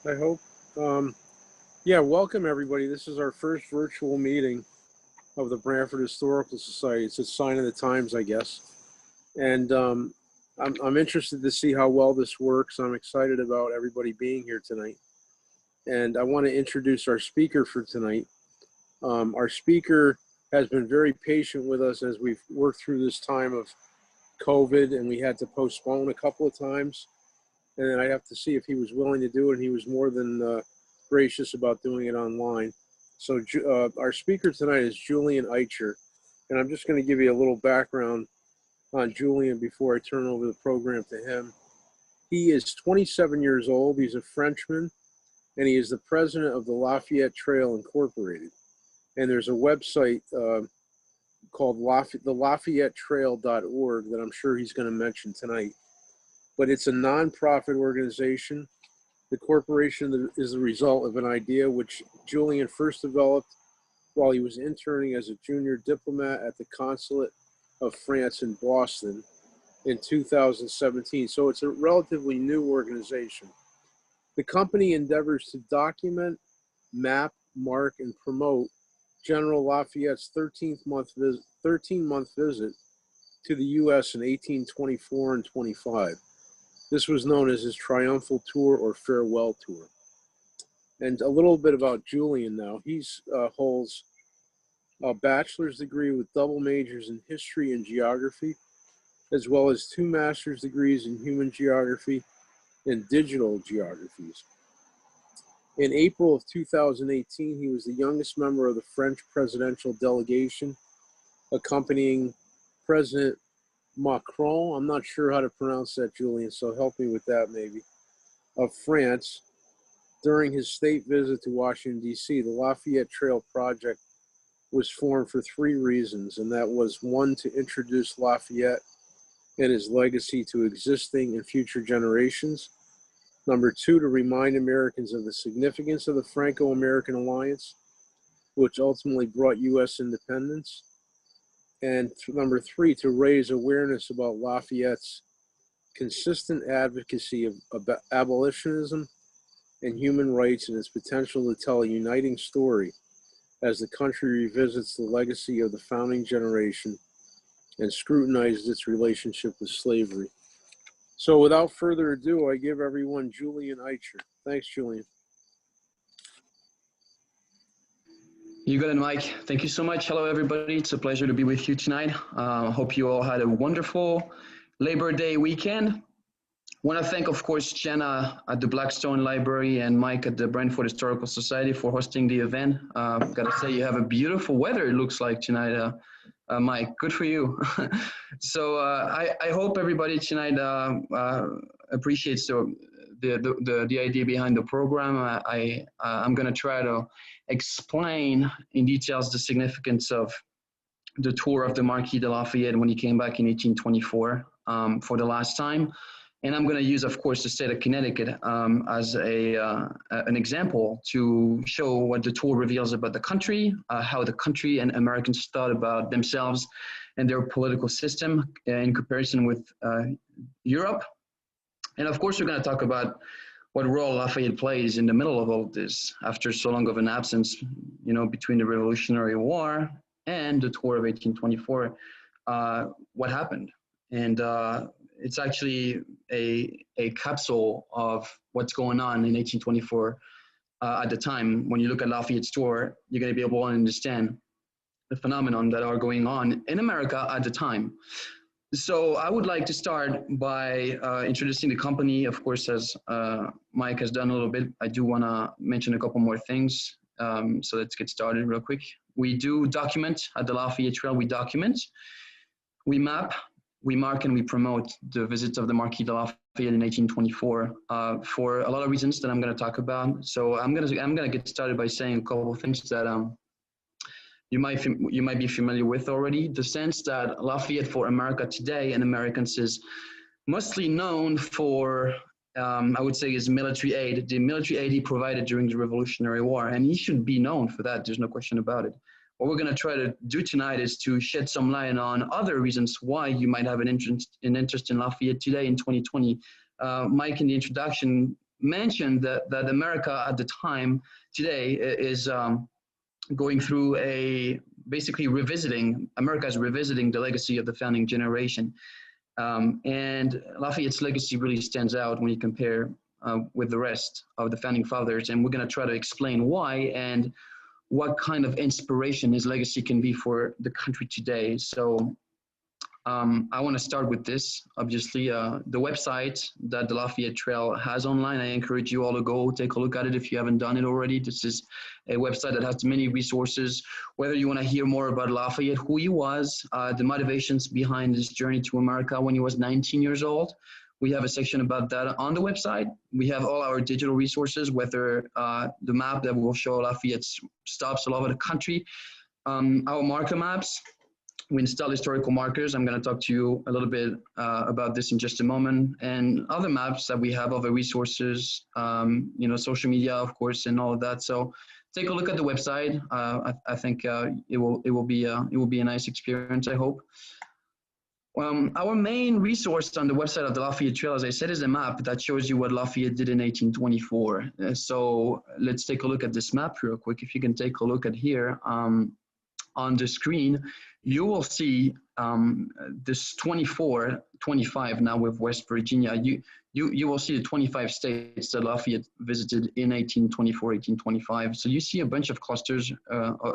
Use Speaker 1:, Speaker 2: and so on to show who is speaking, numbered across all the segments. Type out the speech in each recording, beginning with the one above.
Speaker 1: I hope. Um, yeah, welcome everybody. This is our first virtual meeting of the Branford Historical Society. It's a sign of the times, I guess. And I'm interested to see how well this works. I'm excited about everybody being here tonight. And I want to introduce our speaker for tonight. Our speaker has been very patient with us as we've worked through this time of COVID, and we had to postpone a couple of times. And then I have to see if he was willing to do it. And he was more than gracious about doing it online. So our speaker tonight is Julien Icher. And I'm just going to give you a little background on Julien before I turn over the program to him. He is 27 years old. He's a Frenchman, and he is the president of the Lafayette Trail Incorporated. And there's a website called the LafayetteTrail.org that I'm sure he's going to mention tonight. But it's a nonprofit organization. The corporation is the result of an idea which Julien first developed while he was interning as a junior diplomat at the Consulate of France in Boston in 2017. So it's a relatively new organization. The company endeavors to document, map, mark, and promote General Lafayette's 13-month visit to the U.S. in 1824 and 25. This was known as his triumphal tour or farewell tour. And a little bit about Julien now. He holds a bachelor's degree with double majors in history and geography, as well as 2 master's degrees in human geography and digital geographies. In April of 2018, he was the youngest member of the French presidential delegation, accompanying President Macron, I'm not sure how to pronounce that, Julien, so help me with that maybe, of France. During his state visit to Washington, D.C., the Lafayette Trail project was formed for 3 reasons, and that was 1, to introduce Lafayette and his legacy to existing and future generations. Number 2, to remind Americans of the significance of the Franco-American alliance, which ultimately brought U.S. independence. And number 3, to raise awareness about Lafayette's consistent advocacy of abolitionism and human rights and its potential to tell a uniting story as the country revisits the legacy of the founding generation and scrutinizes its relationship with slavery. So without further ado, I give everyone Julien Icher. Thanks, Julien.
Speaker 2: You got it, Mike. Thank you so much. Hello, everybody. It's a pleasure to be with you tonight. Hope you all had a wonderful Labor Day weekend. I want to thank, of course, Jenna at the Blackstone Library and Mike at the Branford Historical Society for hosting the event. I've got to say, you have a beautiful weather, it looks like tonight, Mike. Good for you. So I hope everybody tonight appreciates the idea behind the program. I'm going to try to explain in details the significance of the tour of the Marquis de Lafayette when he came back in 1824 for the last time. And I'm going to use, of course, the state of Connecticut as an example to show what the tour reveals about the country, how the country and Americans thought about themselves and their political system in comparison with Europe. And of course, we're going to talk about what role Lafayette plays in the middle of all this after so long of an absence, you know, between the Revolutionary War and the tour of 1824, what happened. And it's actually a capsule of what's going on in 1824 at the time. When you look at Lafayette's tour, you're going to be able to understand the phenomenon that are going on in America at the time. So I would like to start by introducing the company, of course, as Mike has done a little bit. I do want to mention a couple more things. So let's get started real quick. We do document at the Lafayette Trail. We document, we map, we mark, and we promote the visits of the Marquis de Lafayette in 1824 for a lot of reasons that I'm going to talk about. So I'm going to get started by saying a couple of things that you might be familiar with already. The sense that Lafayette for America today and Americans is mostly known for, I would say, his military aid, the military aid he provided during the Revolutionary War, and he should be known for that. There's no question about it. What we're going to try to do tonight is to shed some light on other reasons why you might have an interest in Lafayette today in 2020. Mike, in the introduction, mentioned that America at the time today is going through basically revisiting, America's revisiting the legacy of the founding generation. And Lafayette's legacy really stands out when you compare with the rest of the founding fathers. And we're going to try to explain why and what kind of inspiration his legacy can be for the country today. So I want to start with this, obviously, the website that the Lafayette Trail has online. I encourage you all to go take a look at it if you haven't done it already. This is a website that has many resources, whether you want to hear more about Lafayette, who he was, the motivations behind his journey to America when he was 19 years old. We have a section about that on the website. We have all our digital resources, whether the map that will show Lafayette's stops all over the country, our marker maps. We install historical markers. I'm going to talk to you a little bit about this in just a moment, and other maps that we have, other resources, social media, of course, and all of that. So take a look at the website. I think it will be a nice experience, I hope. Our main resource on the website of the Lafayette Trail, as I said, is a map that shows you what Lafayette did in 1824. So let's take a look at this map real quick. If you can take a look at here on the screen, you will see this 25 now with West Virginia. You will see the 25 states that Lafayette visited in 1824, 1825. So you see a bunch of clusters,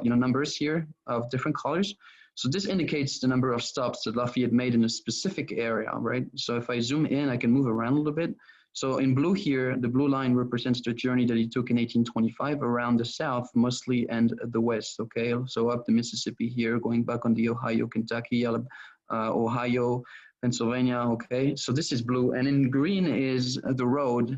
Speaker 2: numbers here of different colors. So this indicates the number of stops that Lafayette made in a specific area, right? So if I zoom in, I can move around a little bit. So in blue here, the blue line represents the journey that he took in 1825 around the south mostly and the west, okay? So up the Mississippi here, going back on the Ohio, Kentucky, Ohio, Pennsylvania, okay? So this is blue, and in green is the route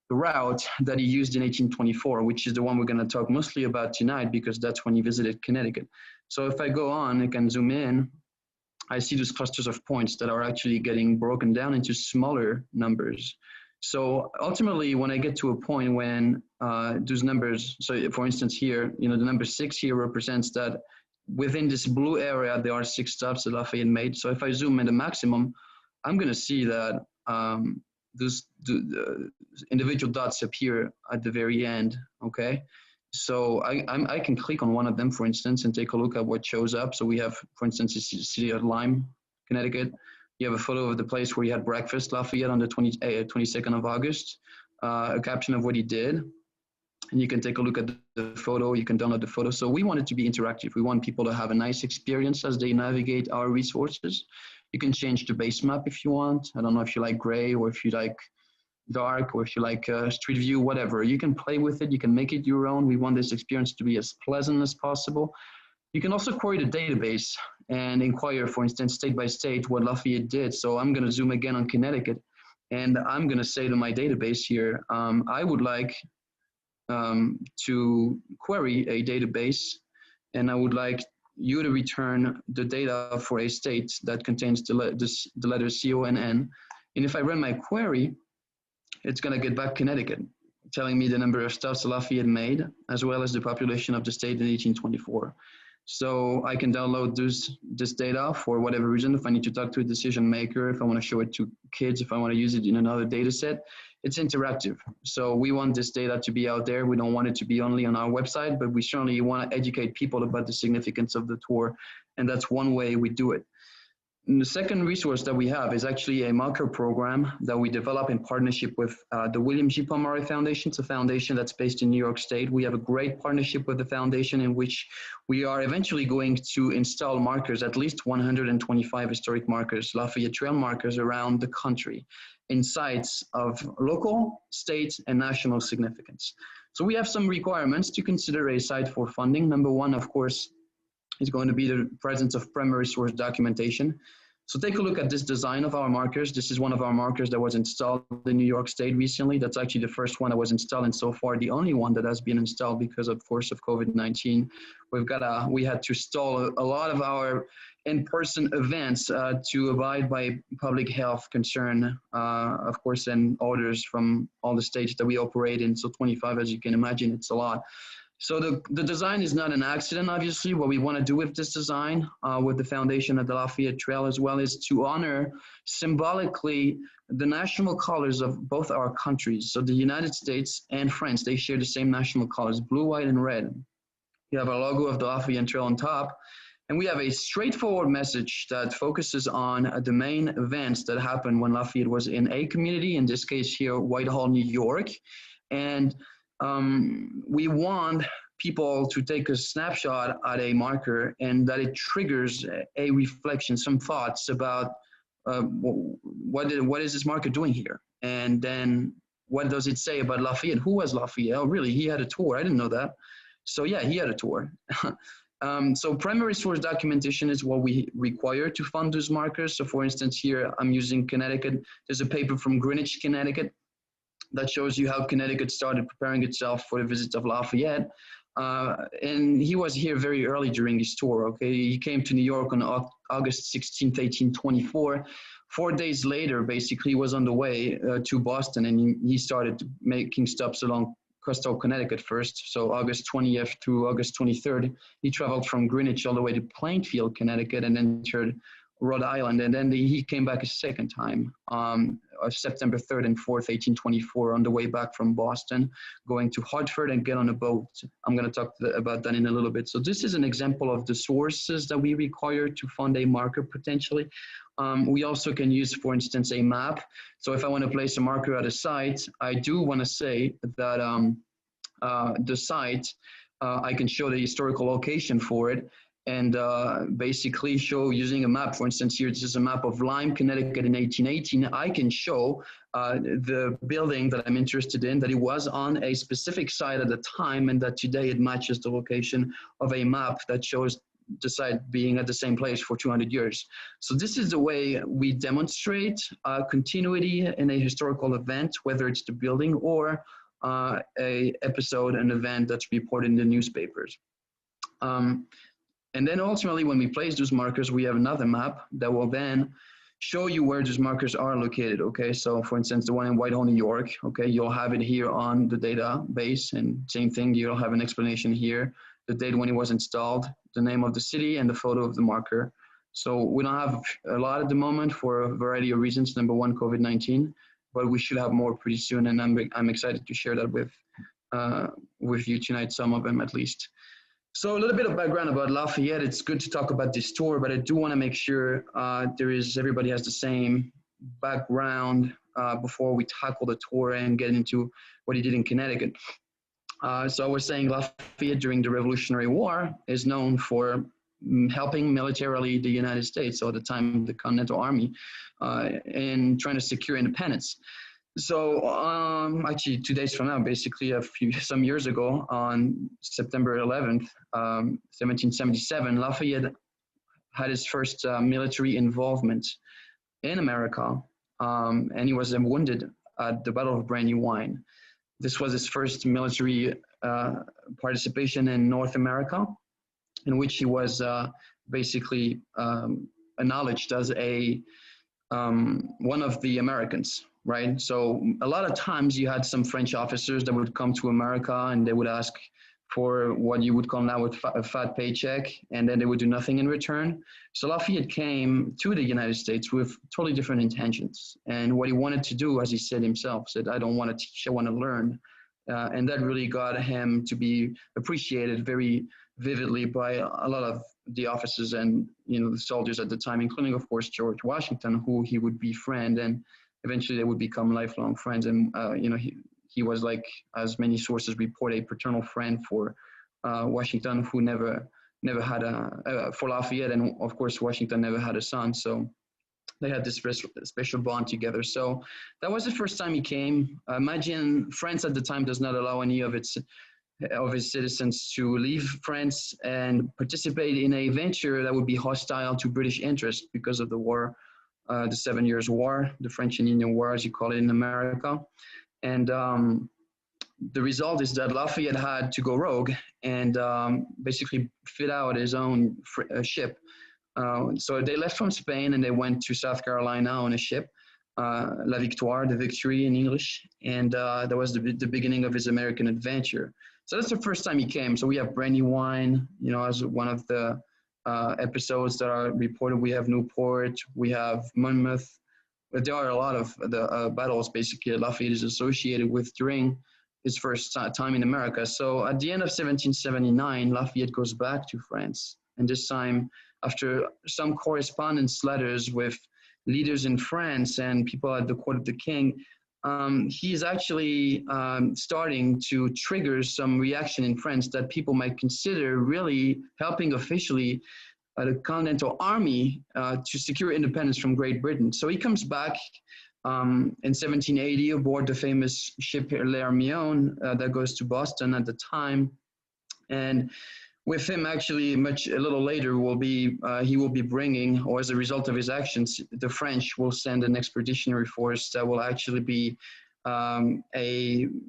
Speaker 2: that he used in 1824, which is the one we're gonna talk mostly about tonight because that's when he visited Connecticut. So if I go on, I can zoom in, I see those clusters of points that are actually getting broken down into smaller numbers. So ultimately, when I get to a point when those numbers, so for instance here, the number 6 here represents that within this blue area, there are 6 stops that Lafayette made. So if I zoom in the maximum, I'm gonna see that the individual dots appear at the very end, okay? So I can click on one of them, for instance, and take a look at what shows up. So we have, for instance, the city of Lyme, Connecticut. You have a photo of the place where he had breakfast, Lafayette, on the 22nd of August, a caption of what he did. And you can take a look at the photo, you can download the photo. So we want it to be interactive. We want people to have a nice experience as they navigate our resources. You can change the base map if you want. I don't know if you like gray or if you like dark or if you like street view, whatever. You can play with it, you can make it your own. We want this experience to be as pleasant as possible. You can also query the database and inquire, for instance, state by state what Lafayette did. So I'm gonna zoom again on Connecticut and I'm gonna say to my database here, I would like to query a database and I would like you to return the data for a state that contains the letters CONN. And if I run my query, it's going to get back Connecticut, telling me the number of stops Lafayette made, as well as the population of the state in 1824. So I can download this data for whatever reason, if I need to talk to a decision maker, if I want to show it to kids, if I want to use it in another data set. It's interactive. So we want this data to be out there. We don't want it to be only on our website, but we certainly want to educate people about the significance of the tour. And that's one way we do it. And the second resource that we have is actually a marker program that we develop in partnership with the William G. Pomeroy Foundation. It's a foundation that's based in New York State. We have a great partnership with the foundation in which we are eventually going to install markers, at least 125 historic markers, Lafayette Trail markers around the country in sites of local, state, and national significance. So we have some requirements to consider a site for funding. Number one, of course, is going to be the presence of primary source documentation. So take a look at this design of our markers. This is one of our markers that was installed in New York State recently. That's actually the first one that was installed, and so far the only one that has been installed because, of course, of COVID-19. We had to stall a lot of our in-person events to abide by public health concern, of course, and orders from all the states that we operate in. So 25, as you can imagine, it's a lot. So the design is not an accident, obviously. What we want to do with this design, with the foundation of the Lafayette Trail as well, is to honor symbolically the national colors of both our countries. So the United States and France, they share the same national colors, blue, white, and red. You have a logo of the Lafayette Trail on top. And we have a straightforward message that focuses on the main events that happened when Lafayette was in a community, in this case here, Whitehall, New York. And we want people to take a snapshot at a marker and that it triggers a reflection, some thoughts about what is this marker doing here? And then what does it say about Lafayette? Who was Lafayette? Oh, really? He had a tour. I didn't know that. So yeah, he had a tour. So primary source documentation is what we require to fund those markers. So for instance, here I'm using Connecticut. There's a paper from Greenwich, Connecticut that shows you how Connecticut started preparing itself for the visit of Lafayette. And he was here very early during his tour, okay? He came to New York on August 16th, 1824. 4 days later, basically, he was on the way to Boston, and he started making stops along coastal Connecticut first. So August 20th through August 23rd, he traveled from Greenwich all the way to Plainfield, Connecticut, and entered Rhode Island. And then he came back a second time, September 3rd and 4th, 1824, on the way back from Boston, going to Hartford and get on a boat. I'm going to talk about that in a little bit. So this is an example of the sources that we require to fund a marker potentially. We also can use, for instance, a map. So if I want to place a marker at a site, I do want to say that the site, I can show the historical location for it and basically show using a map. For instance, here this is a map of Lyme, Connecticut in 1818. I can show the building that I'm interested in, that it was on a specific site at the time and that today it matches the location of a map that shows the site being at the same place for 200 years. So this is the way we demonstrate continuity in a historical event, whether it's the building or a episode, an event that's reported in the newspapers. And then ultimately, when we place those markers, we have another map that will then show you where those markers are located, okay? So for instance, the one in Whitehall, New York, okay, you'll have it here on the database, and same thing, you'll have an explanation here, the date when it was installed, the name of the city, and the photo of the marker. So we don't have a lot at the moment for a variety of reasons. Number one, COVID-19, but we should have more pretty soon, and I'm excited to share that with you tonight, some of them at least. So a little bit of background about Lafayette. It's good to talk about this tour, but I do want to make sure everybody has the same background before we tackle the tour and get into what he did in Connecticut. So I was saying Lafayette during the Revolutionary War is known for helping militarily the United States, so at the time the Continental Army, in trying to secure independence. So actually 2 days from now, basically some years ago, on September 11th, 1777, Lafayette had his first military involvement in America, and he was wounded at the Battle of Brandywine. This was his first military participation in North America, in which he was basically acknowledged as one of the Americans. Right. So a lot of times you had some French officers that would come to America and they would ask for what you would call now a fat paycheck, and then they would do nothing in return. So Lafayette came to the United States with totally different intentions. And what he wanted to do, as he said himself, said, I don't want to teach, I want to learn. And that really got him to be appreciated very vividly by a lot of the officers and, the soldiers at the time, including, of course, George Washington, who he would befriend, and eventually they would become lifelong friends. And, he was, like, as many sources report, a paternal friend for Washington, who never had for Lafayette. And of course, Washington never had a son. So they had this special bond together. So that was the first time he came. Imagine France at the time does not allow any of its citizens to leave France and participate in a venture that would be hostile to British interests because of the war. The 7 Years' War, the French and Indian War, as you call it in America. And the result is that Lafayette had to go rogue and basically fit out his own ship. So they left from Spain and they went to South Carolina on a ship. La Victoire, the victory in English, and that was the beginning of his American adventure. So that's the first time he came. So we have Brandywine, you know, as one of the episodes that are reported. We have Newport, we have Monmouth, but there are a lot of the battles basically Lafayette is associated with during his first time in America. So at the end of 1779, Lafayette goes back to France, and this time after some correspondence letters with leaders in France and people at the court of the king, he is actually starting to trigger some reaction in France that people might consider really helping officially the Continental Army to secure independence from Great Britain. So he comes back in 1780 aboard the famous ship L'Hermione that goes to Boston at the time. And with him, actually, a little later, he will be bringing, or as a result of his actions, the French will send an expeditionary force that will actually be an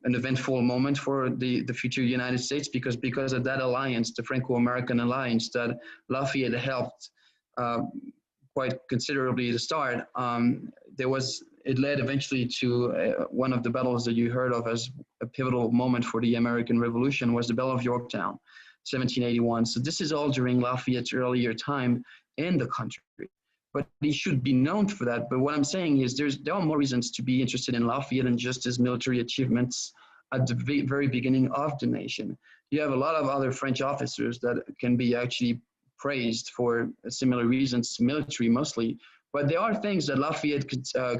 Speaker 2: eventful moment for the future United States, because of that alliance, the Franco-American alliance that Lafayette helped quite considerably to start. It led eventually to one of the battles that you heard of as a pivotal moment for the American Revolution, was the Battle of Yorktown. 1781. So this is all during Lafayette's earlier time in the country, but he should be known for that. But what I'm saying is there are more reasons to be interested in Lafayette than just his military achievements at the very beginning of the nation. You have a lot of other French officers that can be actually praised for similar reasons, military mostly, but there are things that Lafayette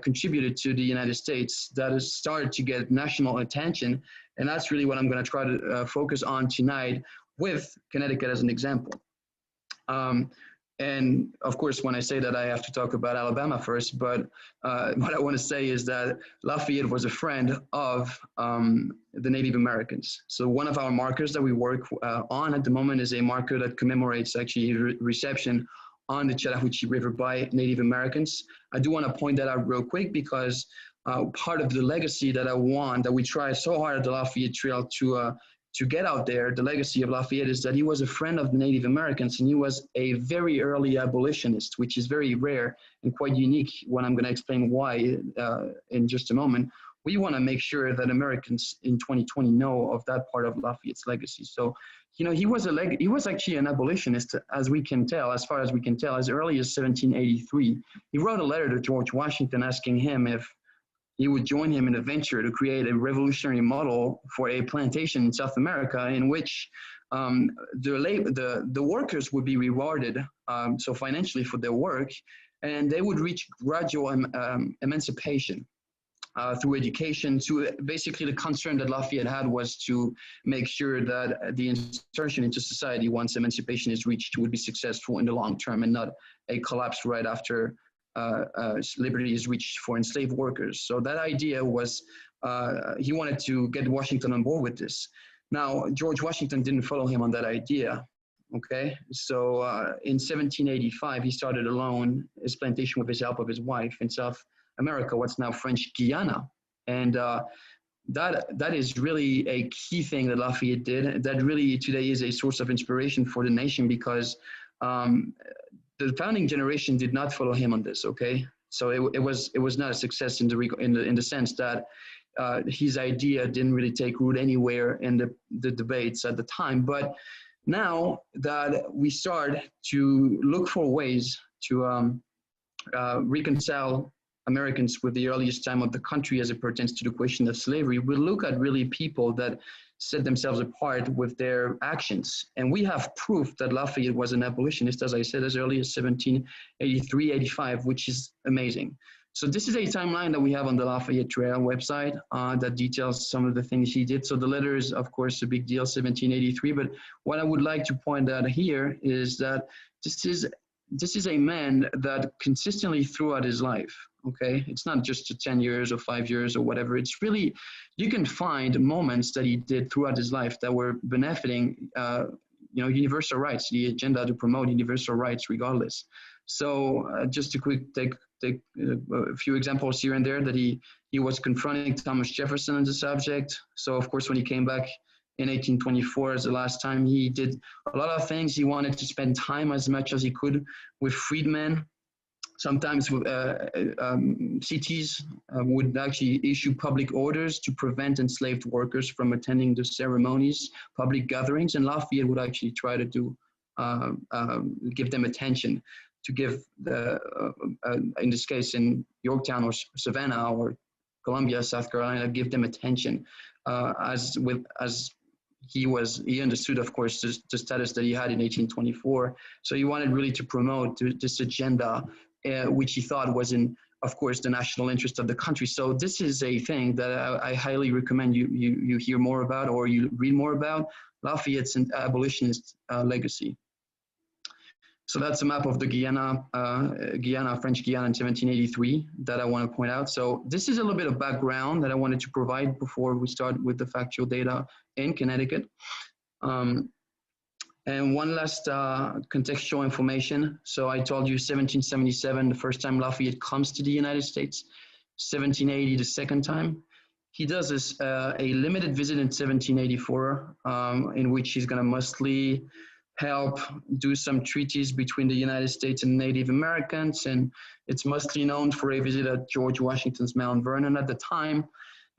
Speaker 2: contributed to the United States that has started to get national attention, and that's really what I'm going to try to focus on tonight, with Connecticut as an example. And of course, when I say that, I have to talk about Alabama first, but what I want to say is that Lafayette was a friend of the Native Americans. So one of our markers that we work on at the moment is a marker that commemorates actually reception on the Chattahoochee River by Native Americans. I do want to point that out real quick because part of the legacy that we try so hard at the Lafayette Trail to get out there, the legacy of Lafayette is that he was a friend of the Native Americans, and he was a very early abolitionist, which is very rare and quite unique when I'm going to explain why in just a moment. We want to make sure that Americans in 2020 know of that part of Lafayette's legacy. So, you know, he was actually an abolitionist, as we can tell, as far as we can tell, as early as 1783. He wrote a letter to George Washington asking him if he would join him in a venture to create a revolutionary model for a plantation in South America in which the workers would be rewarded so financially for their work, and they would reach gradual emancipation through education. To basically, the concern that Lafayette had was to make sure that the insertion into society, once emancipation is reached, would be successful in the long term and not a collapse right after liberty is reached for enslaved workers. So that idea was, he wanted to get Washington on board with this. Now, George Washington didn't follow him on that idea, okay? So in 1785, he started alone his plantation with his help of his wife in South America, what's now French Guiana. And that is really a key thing that Lafayette did. That really today is a source of inspiration for the nation, because the founding generation did not follow him on this, okay? So it was not a success in the sense that his idea didn't really take root anywhere in the debates at the time. But now that we start to look for ways to reconcile Americans with the earliest time of the country as it pertains to the question of slavery, we look at really people that set themselves apart with their actions. And we have proof that Lafayette was an abolitionist, as I said, as early as 1783, 85, which is amazing. So this is a timeline that we have on the Lafayette Trail website that details some of the things he did. So the letter is, of course, a big deal, 1783. But what I would like to point out here is that this is a man that consistently throughout his life, okay? It's not just 10 years or 5 years or whatever. It's really, you can find moments that he did throughout his life that were benefiting, universal rights, the agenda to promote universal rights regardless. So just to take a few examples here and there, that he was confronting Thomas Jefferson on the subject. So of course, when he came back in 1824 as the last time, he did a lot of things. He wanted to spend time as much as he could with freedmen. Sometimes cities would actually issue public orders to prevent enslaved workers from attending the ceremonies, public gatherings, and Lafayette would actually try to give them attention, to give in this case in Yorktown or Savannah or Columbia, South Carolina, give them attention, as he understood, of course, the status that he had in 1824. So he wanted really to promote this agenda, which he thought was in, of course, the national interest of the country. So this is a thing that I highly recommend you hear more about, or you read more about, Lafayette's abolitionist legacy. So that's a map of the Guyana, French Guiana in 1783 that I want to point out. So this is a little bit of background that I wanted to provide before we start with the factual data in Connecticut. And one last contextual information. So I told you 1777, the first time Lafayette comes to the United States, 1780, the second time. He does a limited visit in 1784, in which he's going to mostly help do some treaties between the United States and Native Americans. And it's mostly known for a visit at George Washington's Mount Vernon at the time.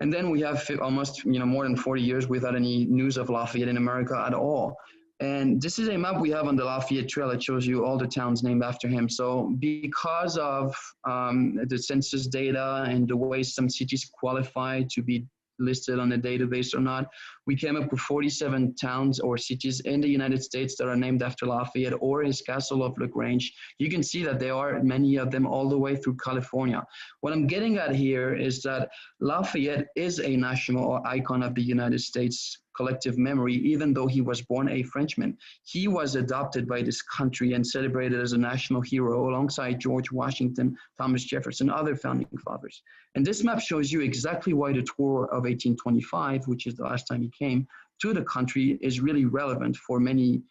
Speaker 2: And then we have almost more than 40 years without any news of Lafayette in America at all. And this is a map we have on the Lafayette Trail that shows you all the towns named after him. So because of the census data and the way some cities qualify to be listed on the database or not, we came up with 47 towns or cities in the United States that are named after Lafayette or his castle of LaGrange. You can see that there are many of them all the way through California. What I'm getting at here is that Lafayette is a national icon of the United States collective memory, even though he was born a Frenchman. He was adopted by this country and celebrated as a national hero alongside George Washington, Thomas Jefferson, other founding fathers. And this map shows you exactly why the tour of 1825, which is the last time he came to the country, is really relevant for many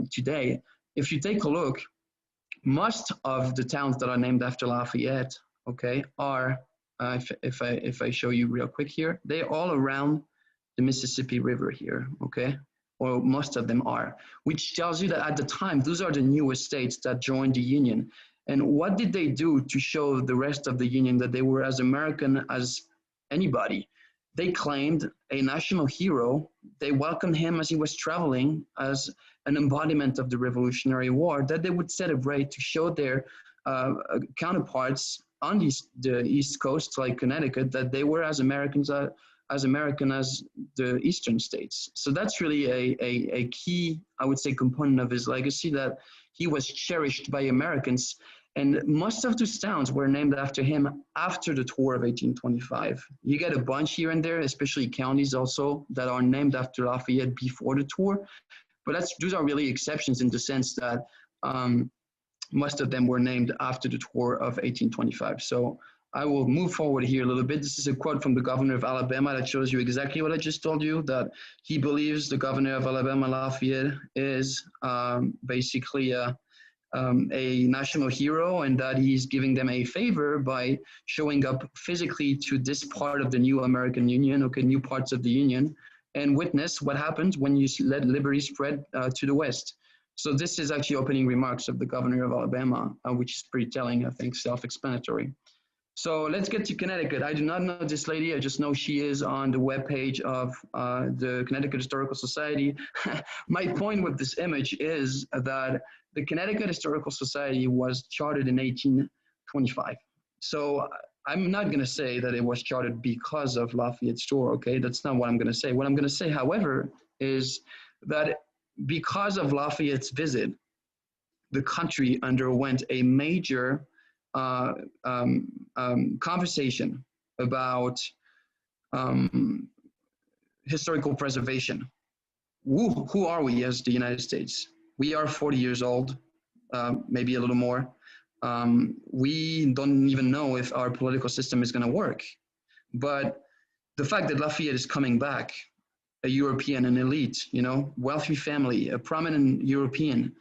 Speaker 2: today. If you take a look, most of the towns that are named after Lafayette, okay, are, if I show you real quick here, they're all around the Mississippi River here, okay? Or most of them are, which tells you that at the time, those are the newest states that joined the Union. And what did they do to show the rest of the Union that they were as American as anybody? They claimed a national hero. They welcomed him as he was traveling as an embodiment of the Revolutionary War that they would celebrate to show their counterparts on the East Coast, like Connecticut, that they were as American as the Eastern states. So that's really a key, I would say, component of his legacy, that he was cherished by Americans. And most of those towns were named after him after the tour of 1825. You get a bunch here and there, especially counties also, that are named after Lafayette before the tour. But those are really exceptions in the sense that most of them were named after the tour of 1825. So I will move forward here a little bit. This is a quote from the governor of Alabama that shows you exactly what I just told you, that he believes the governor of Alabama, Lafayette, is basically a national hero, and that he's giving them a favor by showing up physically to this part of the new American Union, okay, new parts of the Union, and witness what happens when you let liberty spread to the West. So this is actually opening remarks of the governor of Alabama, which is pretty telling, I think, self-explanatory. So let's get to Connecticut. I do not know this lady. I just know she is on the webpage of the Connecticut Historical Society. My point with this image is that the Connecticut Historical Society was chartered in 1825. So I'm not going to say that it was chartered because of Lafayette's tour, okay? That's not what I'm going to say. What I'm going to say, however, is that because of Lafayette's visit, the country underwent a major conversation about historical preservation. Who are we as the United States? We are 40 years old, maybe a little more. We don't even know if our political system is going to work. But the fact that Lafayette is coming back, a European, an elite, wealthy family, a prominent European,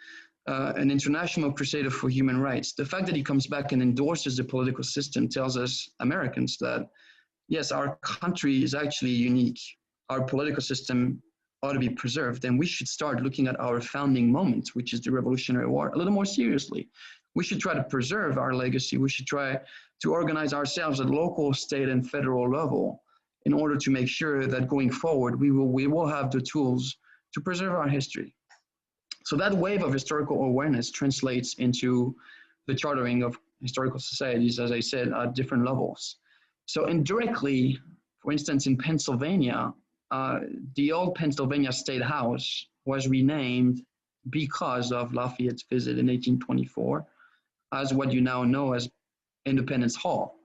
Speaker 2: an international crusader for human rights. The fact that he comes back and endorses the political system tells us Americans that, yes, our country is actually unique. Our political system ought to be preserved, and we should start looking at our founding moment, which is the Revolutionary War, a little more seriously. we should try to preserve our legacy. We should try to organize ourselves at local, state, and federal level in order to make sure that going forward, we will have the tools to preserve our history. So that wave of historical awareness translates into the chartering of historical societies, as I said, at different levels. So indirectly, for instance, in Pennsylvania, the old Pennsylvania State House was renamed because of Lafayette's visit in 1824 as what you now know as Independence Hall.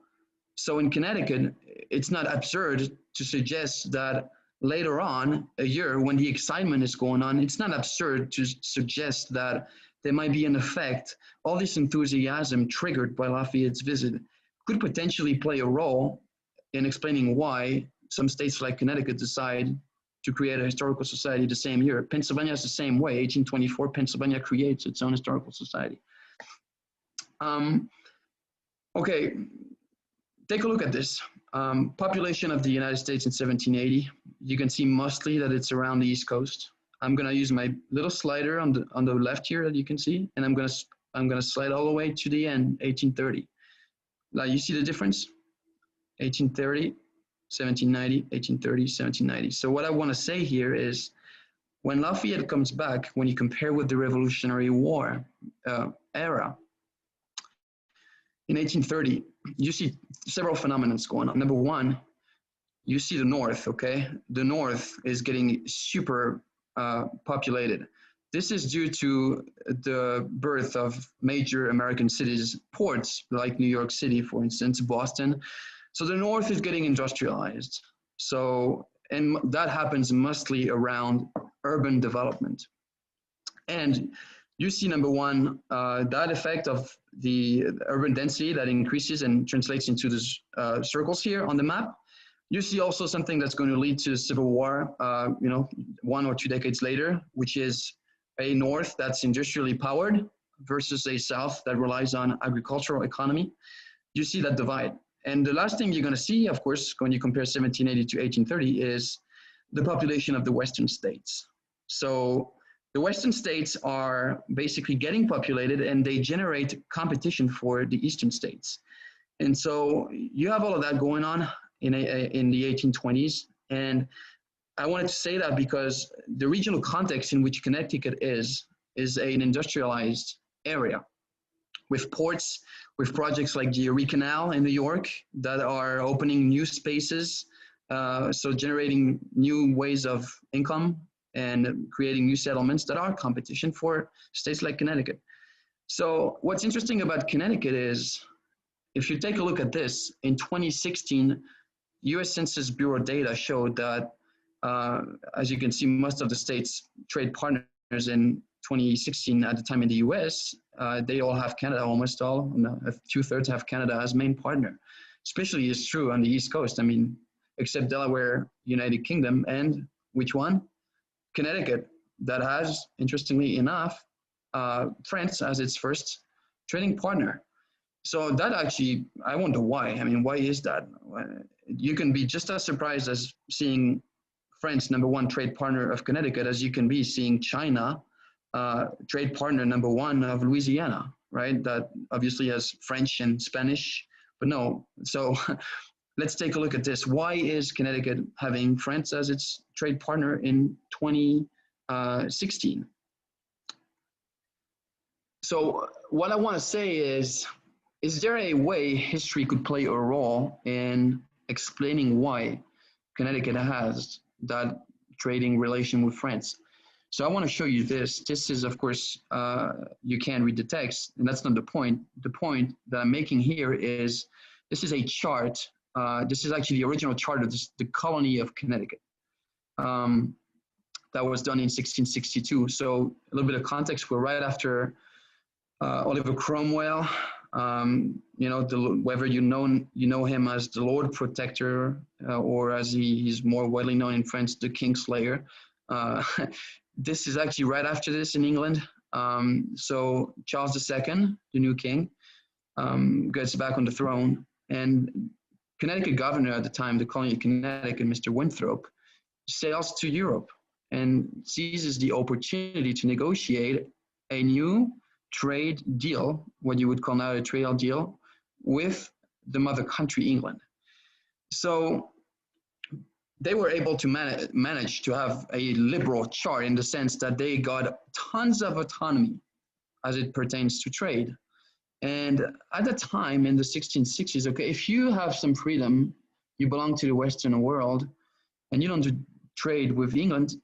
Speaker 2: So in Connecticut, it's not absurd to suggest that later on, a year when the excitement is going on, it's not absurd to suggest that there might be an effect. All this enthusiasm triggered by Lafayette's visit could potentially play a role in explaining why some states like Connecticut decide to create a historical society the same year. Pennsylvania is the same way. 1824, Pennsylvania creates its own historical society. Okay, take a look at this. Population of the United States in 1780. You can see mostly that it's around the East Coast. I'm gonna use my little slider on the left here that you can see, and I'm gonna slide all the way to the end, 1830. Now you see the difference? 1830, 1790, 1830, 1790. So what I wanna say here is, when Lafayette comes back, when you compare with the Revolutionary War era, in 1830, you see several phenomena going on. Number one, you see the North, okay? The North is getting super populated. This is due to the birth of major American cities, ports like New York City, for instance, Boston. So the North is getting industrialized. So, and that happens mostly around urban development. And you see, number one, that effect of the urban density that increases and translates into these circles here on the map. You see also something that's going to lead to civil war, 1 or 2 decades later, which is a North that's industrially powered versus a South that relies on agricultural economy. You see that divide. And the last thing you're going to see, of course, when you compare 1780 to 1830 is the population of the Western states. So the Western states are basically getting populated and they generate competition for the Eastern states. And so you have all of that going on in the 1820s. And I wanted to say that because the regional context in which Connecticut is an industrialized area with ports, with projects like the Erie Canal in New York that are opening new spaces, so generating new ways of income and creating new settlements that are competition for states like Connecticut. So what's interesting about Connecticut is, if you take a look at this, in 2016, US Census Bureau data showed that, as you can see, most of the states' trade partners in 2016 at the time in the US, they all have Canada, almost all, 2/3 have Canada as main partner. Especially is true on the East Coast. I mean, except Delaware, United Kingdom, and which one? Connecticut, that has, interestingly enough, France as its first trading partner. So that actually, I wonder why. I mean, why is that? You can be just as surprised as seeing France, #1 trade partner of Connecticut, as you can be seeing China, trade partner #1 of Louisiana, right? That obviously has French and Spanish, but no. So let's take a look at this. Why is Connecticut having France as its trade partner in 2016? So what I want to say is there a way history could play a role in explaining why Connecticut has that trading relation with France? So I want to show you this. This is, of course, you can read the text, and that's not the point. The point that I'm making here is, this is a chart. This is actually the original chart of the colony of Connecticut. That was done in 1662. So a little bit of context, we're right after Oliver Cromwell, whether you know him as the Lord Protector, or as he's more widely known in France, the Kingslayer. This is actually right after this in England. So Charles II, the new king, gets back on the throne, and Connecticut governor at the time, the colony of Connecticut, Mr. Winthrop, sails to Europe and seizes the opportunity to negotiate a new trade deal, what you would call now a trade deal, with the mother country, England. So they were able to manage to have a liberal chart in the sense that they got tons of autonomy as it pertains to trade. And at the time in the 1660s, okay, if you have some freedom, you belong to the Western world, and you don't do trade with England,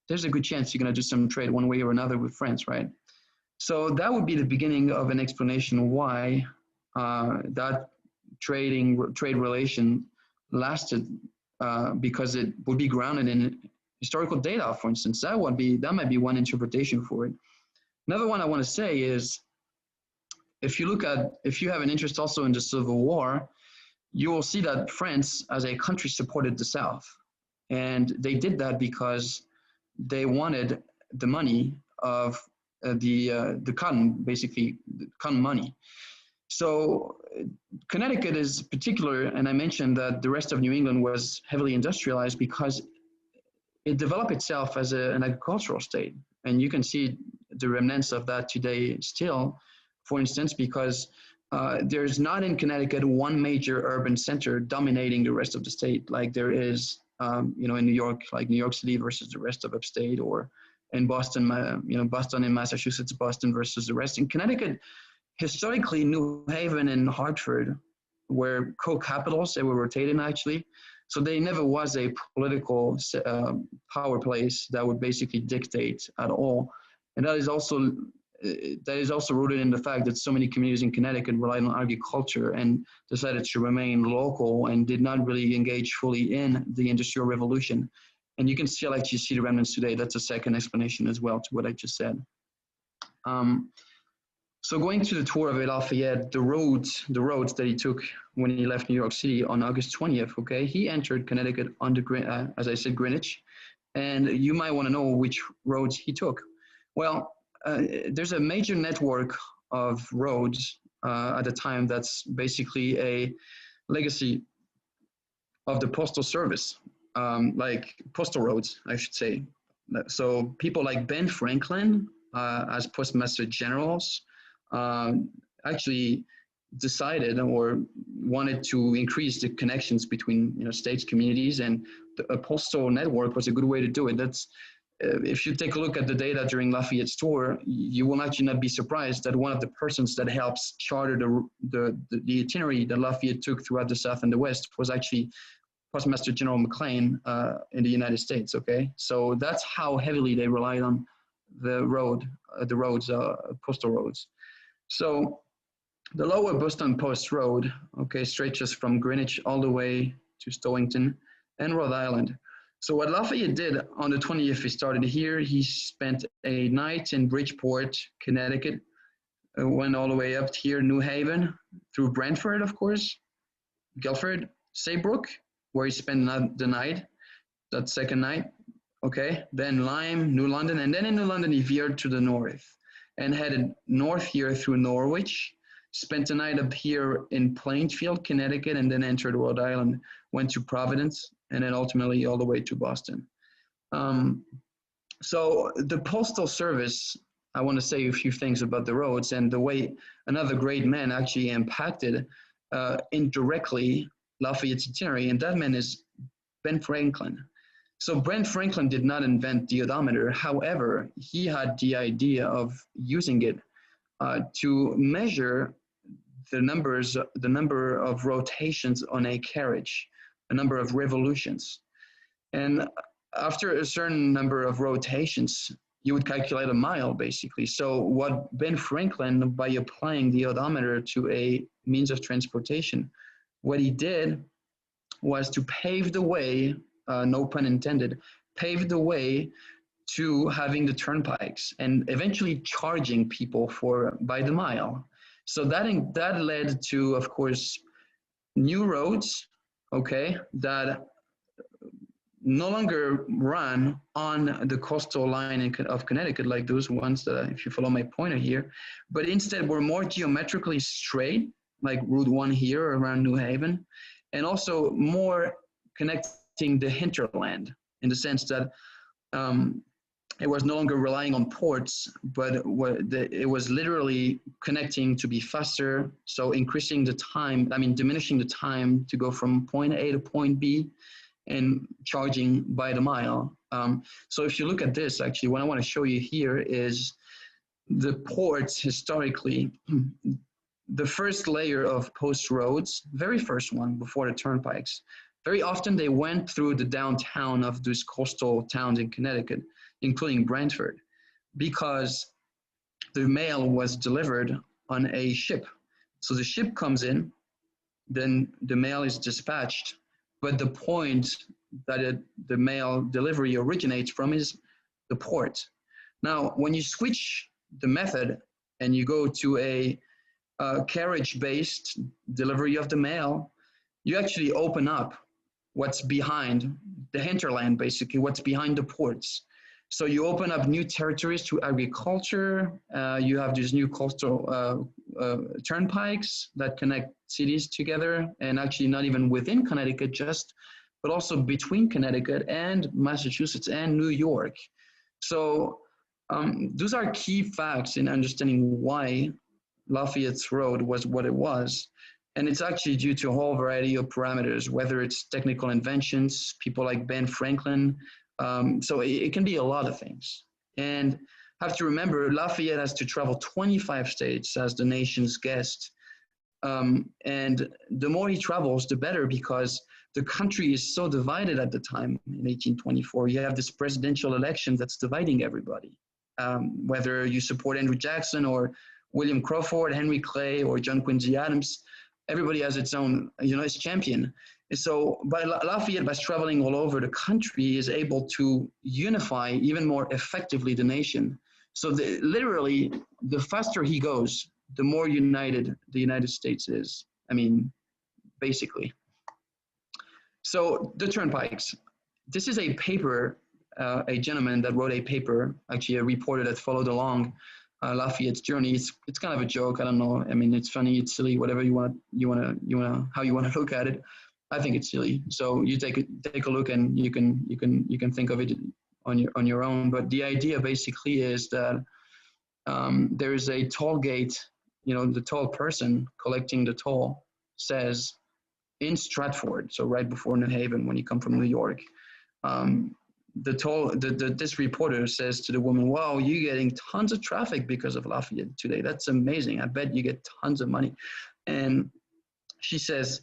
Speaker 2: there's a good chance you're going to do some trade one way or another with France, right? So that would be the beginning of an explanation why that trade relation lasted, because it would be grounded in historical data, for instance. That might be one interpretation for it. Another one I want to say is, if you have an interest also in the Civil War, you will see that France as a country supported the South. And they did that because they wanted the money of the cotton, basically, the cotton money. So Connecticut is particular, and I mentioned that the rest of New England was heavily industrialized because it developed itself as an agricultural state. And you can see the remnants of that today still, for instance, because there's not in Connecticut one major urban center dominating the rest of the state, like there is, in New York, like New York City versus the rest of upstate, or in Boston, Boston in Massachusetts, Boston versus the rest. In Connecticut, historically, New Haven and Hartford were co-capitals. They were rotating, actually. So there never was a political power place that would basically dictate at all. And that is also rooted in the fact that so many communities in Connecticut relied on agriculture and decided to remain local and did not really engage fully in the Industrial Revolution. And you can still actually see the remnants today. That's a second explanation as well to what I just said. So going to the tour of Lafayette, the roads that he took when he left New York City on August 20th, okay, he entered Connecticut under, as I said, Greenwich. And you might want to know which roads he took. Well, there's a major network of roads at the time that's basically a legacy of the Postal Service, like postal roads, I should say. So people like Ben Franklin as Postmaster Generals actually decided or wanted to increase the connections between states, communities, and a postal network was a good way to do it. That's if you take a look at the data during Lafayette's tour, you will actually not be surprised that one of the persons that helps charter the itinerary that Lafayette took throughout the South and the West was actually Postmaster General McLean in the United States. Okay, so that's how heavily they relied on the postal roads. So the Lower Boston Post Road, okay, stretches from Greenwich all the way to Stowington and Rhode Island. So what Lafayette did on the 20th, he started here. He spent a night in Bridgeport, Connecticut, went all the way up here, New Haven, through Branford, of course, Guilford, Saybrook, where he spent the night, that second night, okay? Then Lyme, New London, and then in New London, he veered to the north and headed north here through Norwich, spent a night up here in Plainfield, Connecticut, and then entered Rhode Island, went to Providence, and then ultimately all the way to Boston. So the Postal Service, I want to say a few things about the roads and the way another great man actually impacted indirectly Lafayette's itinerary, and that man is Ben Franklin. So Ben Franklin did not invent the odometer. However, he had the idea of using it to measure the number of rotations on a carriage, a number of revolutions. And after a certain number of rotations, you would calculate a mile, basically. So what Ben Franklin, by applying the odometer to a means of transportation, what he did was to pave the way, no pun intended, pave the way to having the turnpikes and eventually charging people by the mile. So that led to, of course, new roads, okay, that no longer run on the coastal line of Connecticut like those ones that, if you follow my pointer here, but instead were more geometrically straight, like Route 1 here around New Haven, and also more connecting the hinterland in the sense that it was no longer relying on ports, but it was literally connecting to be faster. So increasing the time, diminishing the time to go from point A to point B and charging by the mile. So if you look at this, actually, what I want to show you here is the ports historically. The first layer of post roads, very first one before the turnpikes, very often they went through the downtown of these coastal towns in Connecticut, including Branford, because the mail was delivered on a ship. So the ship comes in, then the mail is dispatched, but the point that the mail delivery originates from is the port. Now, when you switch the method and you go to a carriage-based delivery of the mail, you actually open up what's behind the hinterland, basically, what's behind the ports. So you open up new territories to agriculture. You have these new coastal turnpikes that connect cities together, and actually not even within Connecticut, but also between Connecticut and Massachusetts and New York. So those are key facts in understanding why Lafayette's Road was what it was. And it's actually due to a whole variety of parameters, whether it's technical inventions, people like Ben Franklin. So it can be a lot of things. And have to remember, Lafayette has to travel 25 states as the nation's guest. And the more he travels, the better, because the country is so divided at the time in 1824. You have this presidential election that's dividing everybody, whether you support Andrew Jackson or William Crawford, Henry Clay, or John Quincy Adams. Everybody has its own, its champion. And so, but Lafayette, by traveling all over the country, is able to unify even more effectively the nation. So literally, the faster he goes, the more united the United States is. Basically. So the turnpikes. This is a paper, a gentleman that wrote a paper, actually a reporter that followed along Lafayette's journey. It's kind of a joke. I don't know. It's funny. It's silly. Whatever how you want to look at it. I think it's silly. So you take a look, and you can think of it on your own. But the idea basically is that there is a toll gate. The toll person collecting the toll says in Stratford, so right before New Haven when you come from New York. This reporter says to the woman, "Wow, you're getting tons of traffic because of Lafayette today. That's amazing. I bet you get tons of money." And she says,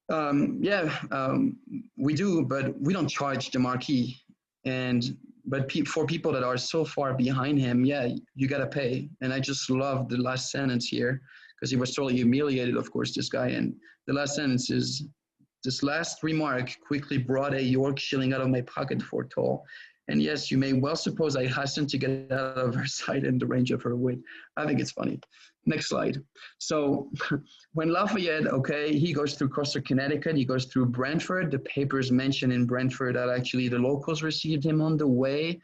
Speaker 2: we do, but we don't charge the marquee. But for people that are so far behind him, you got to pay. And I just love the last sentence here, because he was totally humiliated, of course, this guy. And the last sentence is, "This last remark quickly brought a York shilling out of my pocket for toll. And yes, you may well suppose I hastened to get out of her sight and the range of her wit." I think it's funny. Next slide. So when Lafayette, he goes through coastal Connecticut, he goes through Branford. The papers mention in Branford that actually the locals received him on the way.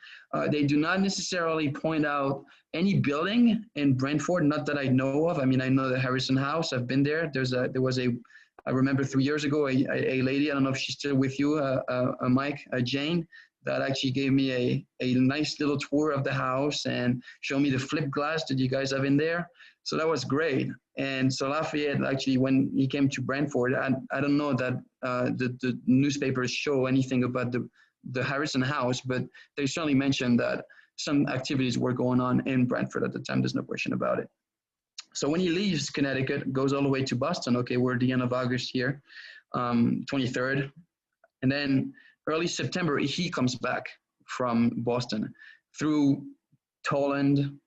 Speaker 2: They do not necessarily point out any building in Branford, not that I know of. I know the Harrison House. I've been there. I remember 3 years ago, a lady, I don't know if she's still with you, Mike, Jane, that actually gave me a nice little tour of the house and showed me the flip glass that you guys have in there. So that was great. And so Lafayette, actually, when he came to Branford, I don't know that the newspapers show anything about the Harrison House, but they certainly mentioned that some activities were going on in Branford at the time. There's no question about it. So when he leaves Connecticut, goes all the way to Boston, we're at the end of August here, 23rd. And then early September, he comes back from Boston through Toland,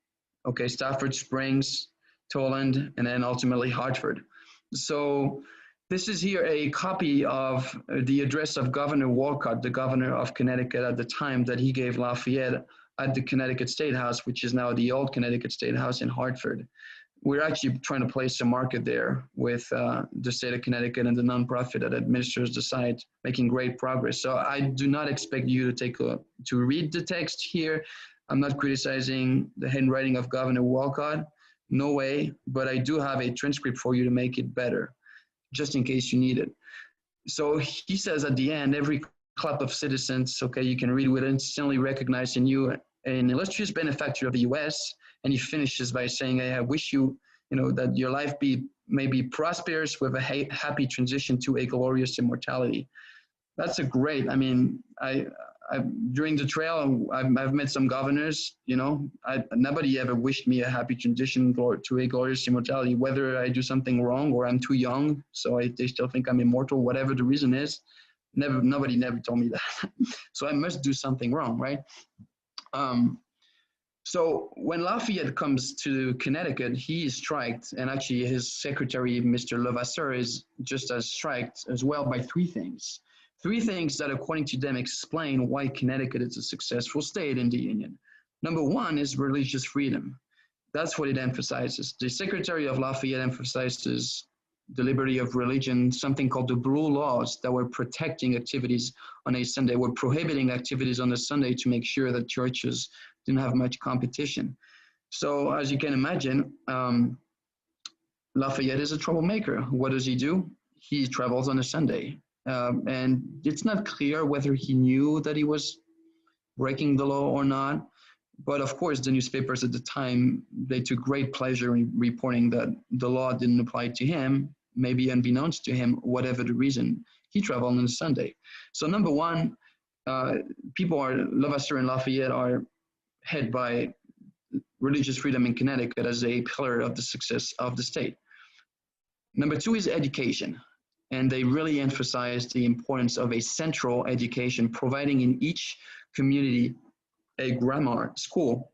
Speaker 2: Stafford Springs, Toland, and then ultimately Hartford. So this is here a copy of the address of Governor Walcott, the governor of Connecticut at the time, that he gave Lafayette at the Connecticut State House, which is now the old Connecticut State House in Hartford. We're actually trying to place a market there with the state of Connecticut and the nonprofit that administers the site, making great progress. So I do not expect you to read the text here. I'm not criticizing the handwriting of Governor Walcott, no way, but I do have a transcript for you to make it better, just in case you need it. So he says at the end, every club of citizens, okay, you can read, would instantly recognize in you an illustrious benefactor of the US. And he finishes by saying, I wish you, that your life may be prosperous with a happy transition to a glorious immortality. That's a great, during the trail, I've met some governors, nobody ever wished me a happy transition to a glorious immortality, whether I do something wrong or I'm too young, so they still think I'm immortal, whatever the reason is. Nobody never told me that. So I must do something wrong, right? So when Lafayette comes to Connecticut, he is striked, and actually his secretary, Mr. Levasseur, is just as striked as well by three things. Three things that, according to them, explain why Connecticut is a successful state in the Union. Number one is religious freedom. That's what it emphasizes. The Secretary of Lafayette emphasizes the liberty of religion, something called the Blue Laws that were protecting activities on a Sunday, were prohibiting activities on a Sunday to make sure that churches didn't have much competition. So as you can imagine, Lafayette is a troublemaker. What does he do? He travels on a Sunday. And it's not clear whether he knew that he was breaking the law or not. But of course, the newspapers at the time, they took great pleasure in reporting that the law didn't apply to him, maybe unbeknownst to him, whatever the reason. He traveled on a Sunday. So number one, Levasseur and Lafayette are head by religious freedom in Connecticut as a pillar of the success of the state. Number two is education. And they really emphasize the importance of a central education, providing in each community a grammar school,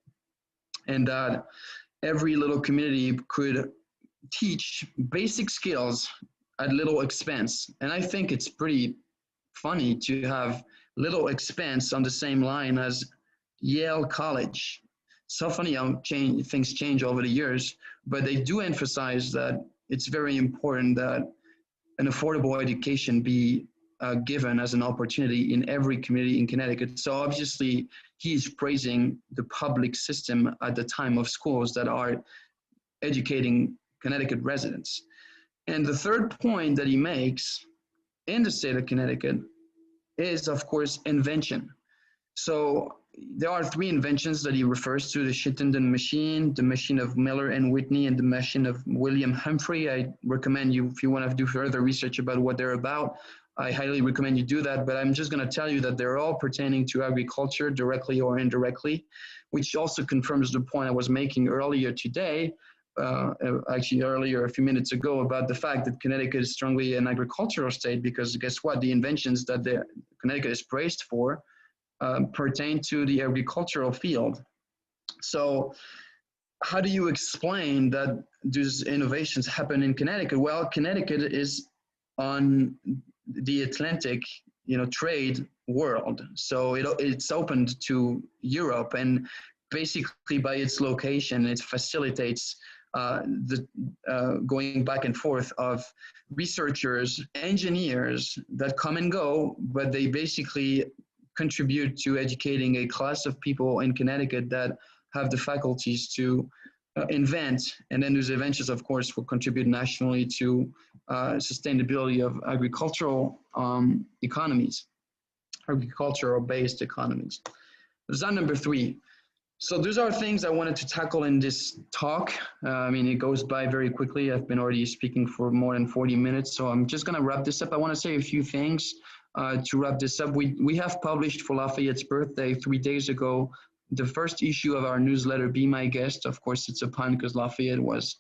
Speaker 2: and that every little community could teach basic skills at little expense. And I think it's pretty funny to have little expense on the same line as Yale College. So funny how things change over the years, but they do emphasize that it's very important that an affordable education be given as an opportunity in every community in Connecticut. So obviously, he's praising the public system at the time of schools that are educating Connecticut residents. And the third point that he makes in the state of Connecticut is, of course, invention. So there are three inventions that he refers to: the Chittenden machine, the machine of Miller and Whitney, and the machine of William Humphrey. I recommend you, if you want to do further research about what they're about, I highly recommend you do that. But I'm just going to tell you that they're all pertaining to agriculture, directly or indirectly, which also confirms the point I was making earlier today, actually earlier a few minutes ago, about the fact that Connecticut is strongly an agricultural state, because guess what? The inventions that Connecticut is praised for pertain to the agricultural field. So how do you explain that these innovations happen in Connecticut? Well, Connecticut is on the Atlantic, trade world. So it's opened to Europe, and basically by its location, it facilitates the going back and forth of researchers, engineers that come and go, but they basically contribute to educating a class of people in Connecticut that have the faculties to invent, and then those inventions, of course, will contribute nationally to sustainability of agricultural economies, agricultural-based economies. Design number three. So those are things I wanted to tackle in this talk. It goes by very quickly. I've been already speaking for more than 40 minutes, so I'm just gonna wrap this up. I wanna say a few things to wrap this up. We have published for Lafayette's birthday 3 days ago the first issue of our newsletter, Be My Guest. Of course, it's a pun because Lafayette was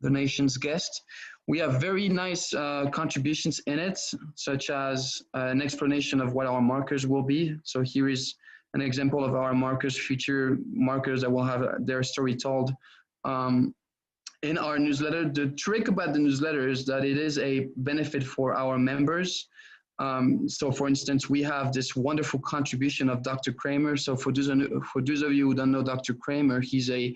Speaker 2: the nation's guest. We have very nice contributions in it, such as an explanation of what our markers will be. So here is an example of our markers, future markers that will have their story told in our newsletter. The trick about the newsletter is that it is a benefit for our members. So for instance, we have this wonderful contribution of Dr. Kramer. So for those of you who don't know Dr. Kramer, he's a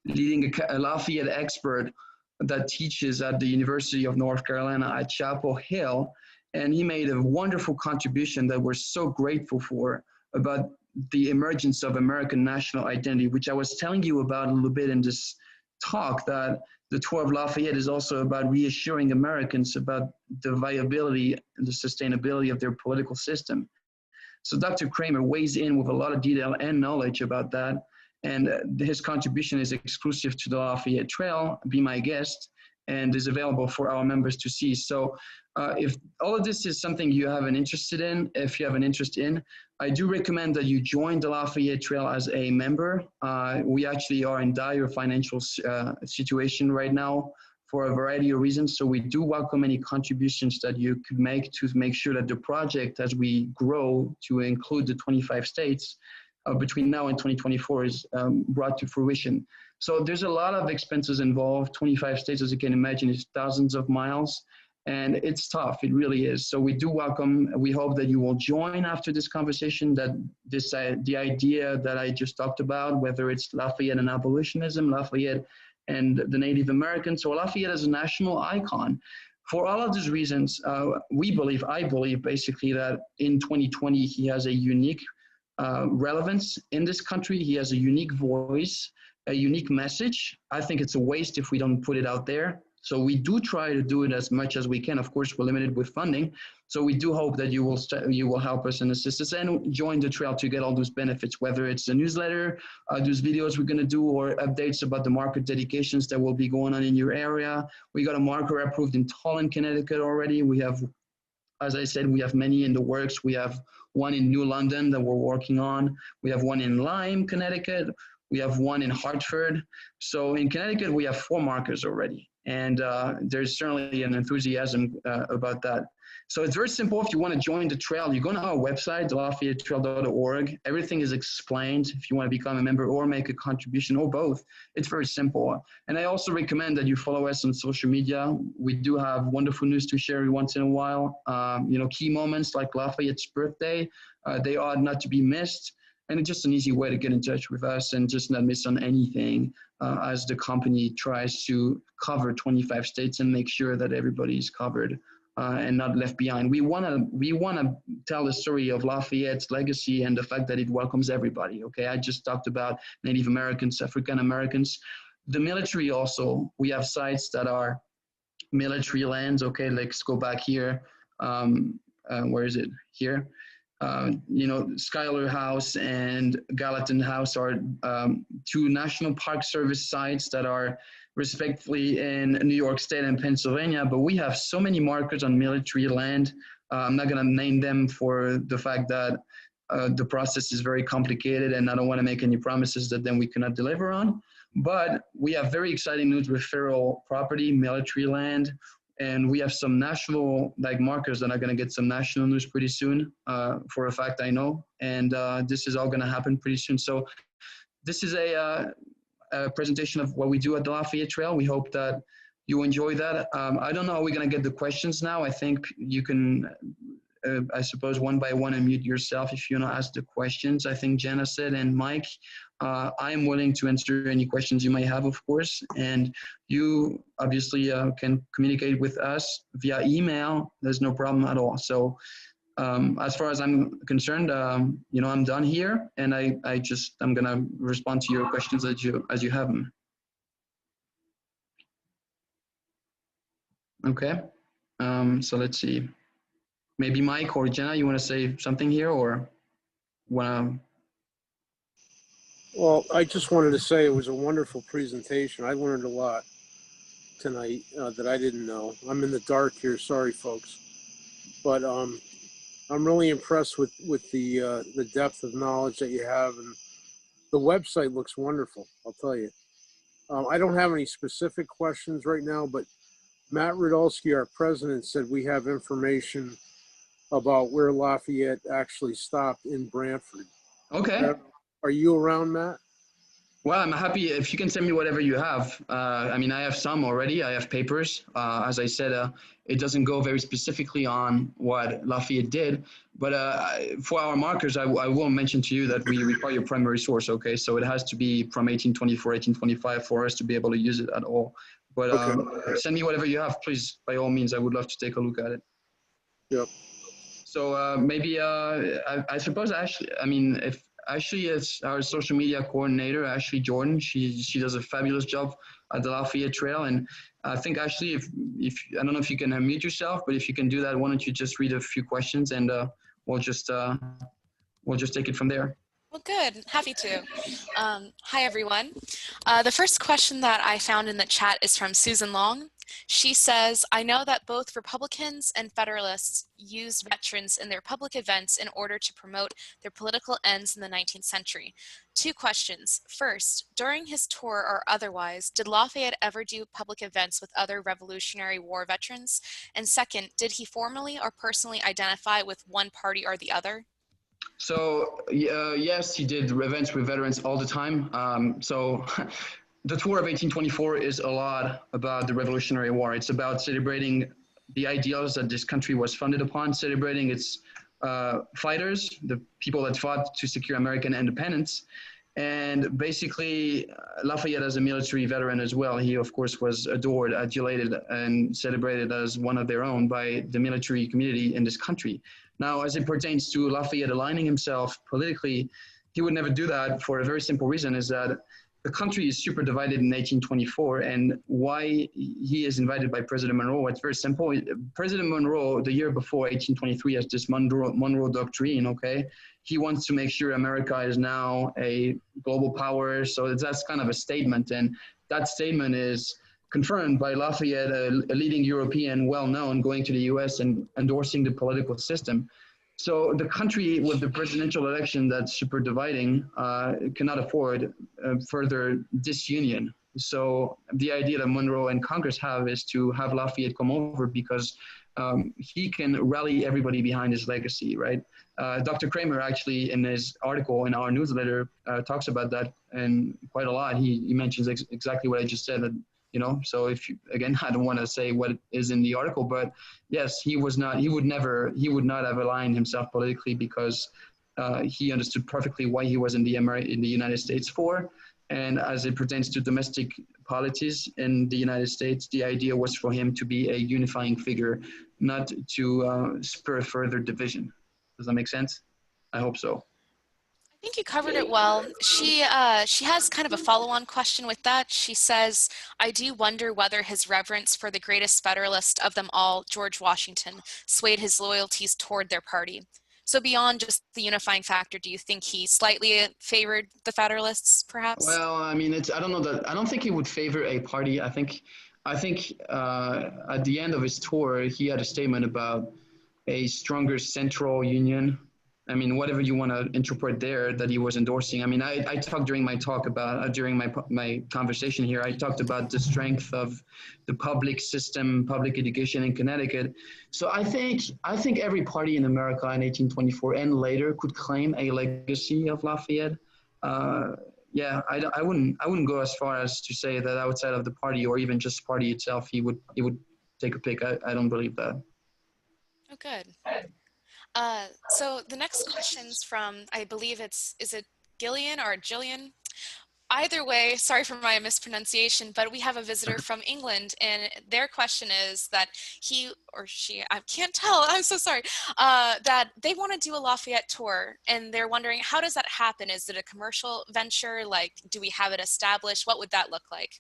Speaker 2: leading Lafayette expert that teaches at the University of North Carolina at Chapel Hill. And he made a wonderful contribution that we're so grateful for about the emergence of American national identity, which I was telling you about a little bit in this talk, that the tour of Lafayette is also about reassuring Americans about the viability and the sustainability of their political system. So Dr. Kramer weighs in with a lot of detail and knowledge about that. And his contribution is exclusive to the Lafayette Trail. Be my guest, and is available for our members to see. So if all of this is something you have an interest in, if you have an interest in, I do recommend that you join the Lafayette Trail as a member. We actually are in dire financial situation right now for a variety of reasons. So we do welcome any contributions that you could make to make sure that the project, as we grow to include the 25 states, between now and 2024 is brought to fruition. So there's a lot of expenses involved. 25 states, as you can imagine, is thousands of miles, and it's tough. It really is. So we do welcome, we hope that you will join after this conversation, that this the idea that I just talked about, whether it's Lafayette and abolitionism, Lafayette and the Native Americans, or Lafayette as a national icon. For all of these reasons, I believe basically that in 2020, he has a unique relevance in this country. He has a unique voice, a unique message. I think it's a waste if we don't put it out there. So we do try to do it as much as we can. Of course, we're limited with funding. So we do hope that you will help us and assist us and join the trail to get all those benefits, whether it's a newsletter, those videos we're going to do, or updates about the market dedications that will be going on in your area. We got a marker approved in Tallinn, Connecticut already. We have, as I said, we have many in the works. We have one in New London that we're working on. We have one in Lyme, Connecticut. We have one in Hartford. So in Connecticut, we have 4 markers already. And there's certainly an enthusiasm about that. So it's very simple. If you want to join the trail, you go to our website, lafayettetrail.org. Everything is explained if you want to become a member or make a contribution or both. It's very simple. And I also recommend that you follow us on social media. We do have wonderful news to share every once in a while. Key moments like Lafayette's birthday, they are not to be missed. And it's just an easy way to get in touch with us and just not miss on anything as the company tries to cover 25 states and make sure that everybody is covered and not left behind. We want to tell the story of Lafayette's legacy and the fact that it welcomes everybody. Okay, I just talked about Native Americans, African Americans, the military also. We have sites that are military lands. Okay, let's go back here. Where is it? Here. Schuyler House and Gallatin House are 2 National Park Service sites that are respectively in New York State and Pennsylvania, but we have so many markers on military land. I'm not going to name them for the fact that the process is very complicated and I don't want to make any promises that then we cannot deliver on. But we have very exciting news with federal property, military land, and we have some national markers that are going to get some national news pretty soon, for a fact I know. And this is all going to happen pretty soon. So this is a presentation of what we do at the Lafayette Trail. We hope that you enjoy that. I don't know how we're going to get the questions now. I think you can, I suppose, one by one unmute yourself if you want to ask the questions. I think Jenna said, and Mike, I am willing to answer any questions you may have, of course. And you obviously can communicate with us via email. There's no problem at all. So as far as I'm concerned, I'm done here, and I'm going to respond to your questions as you have them. Okay. So let's see. Maybe Mike or Jenna, you want to say something here, or want to?
Speaker 1: Well, I just wanted to say it was a wonderful presentation. I learned a lot tonight that I didn't know. I'm in the dark here. Sorry, folks. But I'm really impressed with the depth of knowledge that you have, and the website looks wonderful. I'll tell you. I don't have any specific questions right now, but Matt Rudolsky, our president, said we have information about where Lafayette actually stopped in Branford.
Speaker 2: Okay.
Speaker 1: Are you around, Matt?
Speaker 2: Well, I'm happy if you can send me whatever you have. I have some already. I have papers. As I said, it doesn't go very specifically on what Lafayette did, but for our markers, I will mention to you that we require your primary source, okay? So it has to be from 1824, 1825 for us to be able to use it at all. But okay. Send me whatever you have, please. By all means, I would love to take a look at it.
Speaker 1: Yep.
Speaker 2: So maybe, I suppose, if Ashley is our social media coordinator, Ashley Jordan. She does a fabulous job at the Lafayette Trail. And I think, Ashley, if I don't know if you can unmute yourself, but if you can do that, why don't you just read a few questions and we'll just we'll just take it from there.
Speaker 3: Well, good. Happy to. Hi, everyone. The first question that I found in the chat is from Susan Long. She says, I know that both Republicans and Federalists used veterans in their public events in order to promote their political ends in the 19th century. Two questions. First, during his tour or otherwise, did Lafayette ever do public events with other Revolutionary War veterans? And second, did he formally or personally identify with one party or the other?
Speaker 2: So yes, he did events with veterans all the time. So the tour of 1824 is a lot about the Revolutionary War. It's about celebrating the ideals that this country was founded upon, celebrating its fighters, the people that fought to secure American independence. And basically, Lafayette as a military veteran as well, he of course was adored, adulated, and celebrated as one of their own by the military community in this country. Now, as it pertains to Lafayette aligning himself politically, he would never do that for a very simple reason, is that the country is super divided in 1824, and why he is invited by President Monroe, it's very simple. President Monroe, the year before, 1823, has this Monroe Doctrine, okay? He wants to make sure America is now a global power, so that's kind of a statement, and that statement is confirmed by Lafayette, a leading European, well-known, going to the US and endorsing the political system. So the country with the presidential election that's super dividing cannot afford further disunion. So the idea that Monroe and Congress have is to have Lafayette come over because he can rally everybody behind his legacy, right? Dr. Kramer actually in his article in our newsletter talks about that and quite a lot. He mentions exactly what I just said, that, you know, so if you, again, I don't want to say what is in the article, but yes, he would not have aligned himself politically because he understood perfectly why he was in the United States for. And as it pertains to domestic polities in the United States, the idea was for him to be a unifying figure, not to spur further division. Does that make sense? I hope so.
Speaker 3: I think you covered it well. She has kind of a follow-on question with that. She says, I do wonder whether his reverence for the greatest Federalist of them all, George Washington, swayed his loyalties toward their party. So beyond just the unifying factor, do you think he slightly favored the Federalists, perhaps?
Speaker 2: Well, I mean, I don't know that, I don't think he would favor a party. I think at the end of his tour, he had a statement about a stronger central union. I mean, whatever you want to interpret there that he was endorsing. I mean, I talked during my talk about, during my conversation here, I talked about the strength of the public system, public education in Connecticut. So I think every party in America in 1824 and later could claim a legacy of Lafayette. Yeah, I wouldn't go as far as to say that outside of the party or even just party itself, he would take a pick. I don't believe that.
Speaker 3: Oh, good. So the next question's from, I believe is it Gillian or Jillian? Either way, sorry for my mispronunciation, but we have a visitor from England, and their question is that he or she, I can't tell, I'm so sorry, that they want to do a Lafayette tour, and they're wondering, how does that happen? Is it a commercial venture? Like, do we have it established? What would that look like?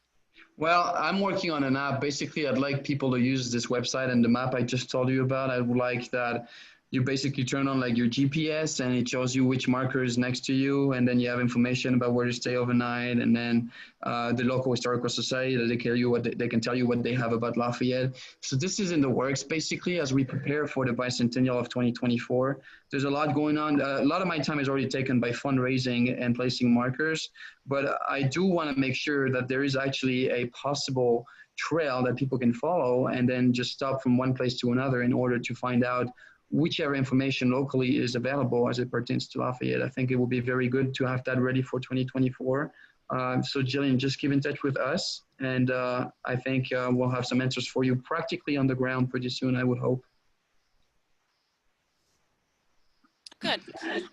Speaker 2: Well, I'm working on an app. Basically, I'd like people to use this website and the map I just told you about. I would like that you basically turn on like your GPS and it shows you which marker is next to you, and then you have information about where to stay overnight, and then the local historical society that they can tell you what they have about Lafayette. So this is in the works basically as we prepare for the bicentennial of 2024. There's a lot going on. A lot of my time is already taken by fundraising and placing markers, but I do want to make sure that there is actually a possible trail that people can follow and then just stop from one place to another in order to find out whichever information locally is available as it pertains to Lafayette. I think it will be very good to have that ready for 2024. So Jillian, just keep in touch with us, and I think we'll have some answers for you practically on the ground pretty soon, I would hope.
Speaker 3: Good.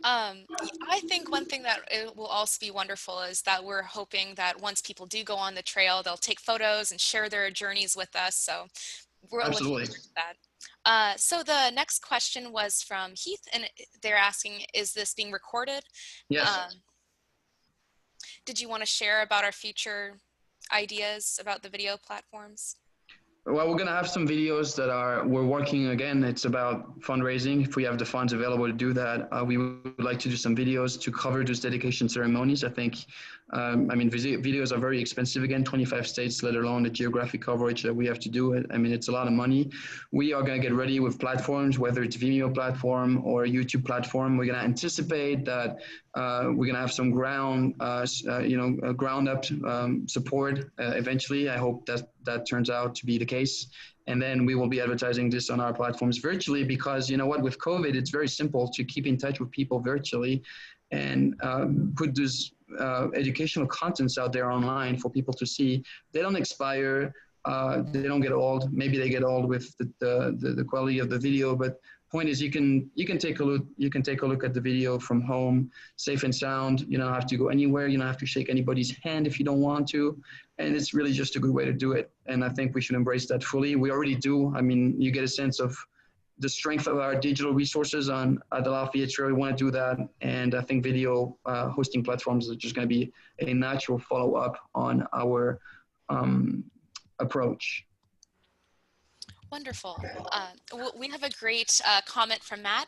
Speaker 3: I think one thing that it will also be wonderful is that we're hoping that once people do go on the trail, they'll take photos and share their journeys with us. So we're looking forward to that. So the next question was from Heath, and they're asking, is this being recorded?
Speaker 2: Yes.
Speaker 3: Did you want to share about our future ideas about the video platforms?
Speaker 2: Well, we're gonna have some videos that we're working again. It's about fundraising. If we have the funds available to do that, we would like to do some videos to cover those dedication ceremonies. I think, I mean, videos are very expensive again, 25 states, let alone the geographic coverage that we have to do it. I mean, it's a lot of money. We are gonna get ready with platforms, whether it's Vimeo platform or YouTube platform. We're gonna anticipate that we're gonna have some ground up support eventually. I hope that turns out to be the case. And then we will be advertising this on our platforms virtually because, you know what, with COVID, it's very simple to keep in touch with people virtually and put those educational contents out there online for people to see. They don't expire. They don't get old. Maybe they get old with the quality of the video, but point is you can take a look at the video from home, safe and sound. You don't have to go anywhere. You don't have to shake anybody's hand if you don't want to, and it's really just a good way to do it. And I think we should embrace that fully. We already do. I mean, you get a sense of the strength of our digital resources at the Lafayette Trail. We want to do that, and I think video hosting platforms are just going to be a natural follow-up on our approach.
Speaker 3: Wonderful. We have a great comment from Matt.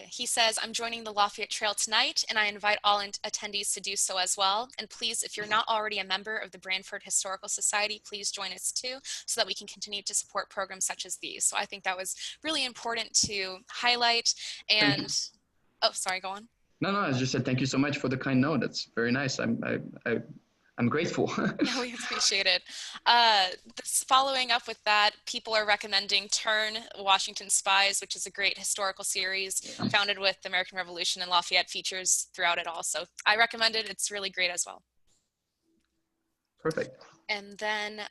Speaker 3: He says, I'm joining the Lafayette Trail tonight, and I invite all attendees to do so as well. And please, if you're not already a member of the Branford Historical Society, please join us too, so that we can continue to support programs such as these. So I think that was really important to highlight. And, oh, sorry, go on.
Speaker 2: No, I just said thank you so much for the kind note. That's very nice. I'm grateful.
Speaker 3: Yeah, we appreciate it. Following up with that, people are recommending Turn, Washington Spies, which is a great historical series founded with the American Revolution, and Lafayette features throughout it all. So I recommend it. It's really great as well.
Speaker 2: Perfect.
Speaker 3: And then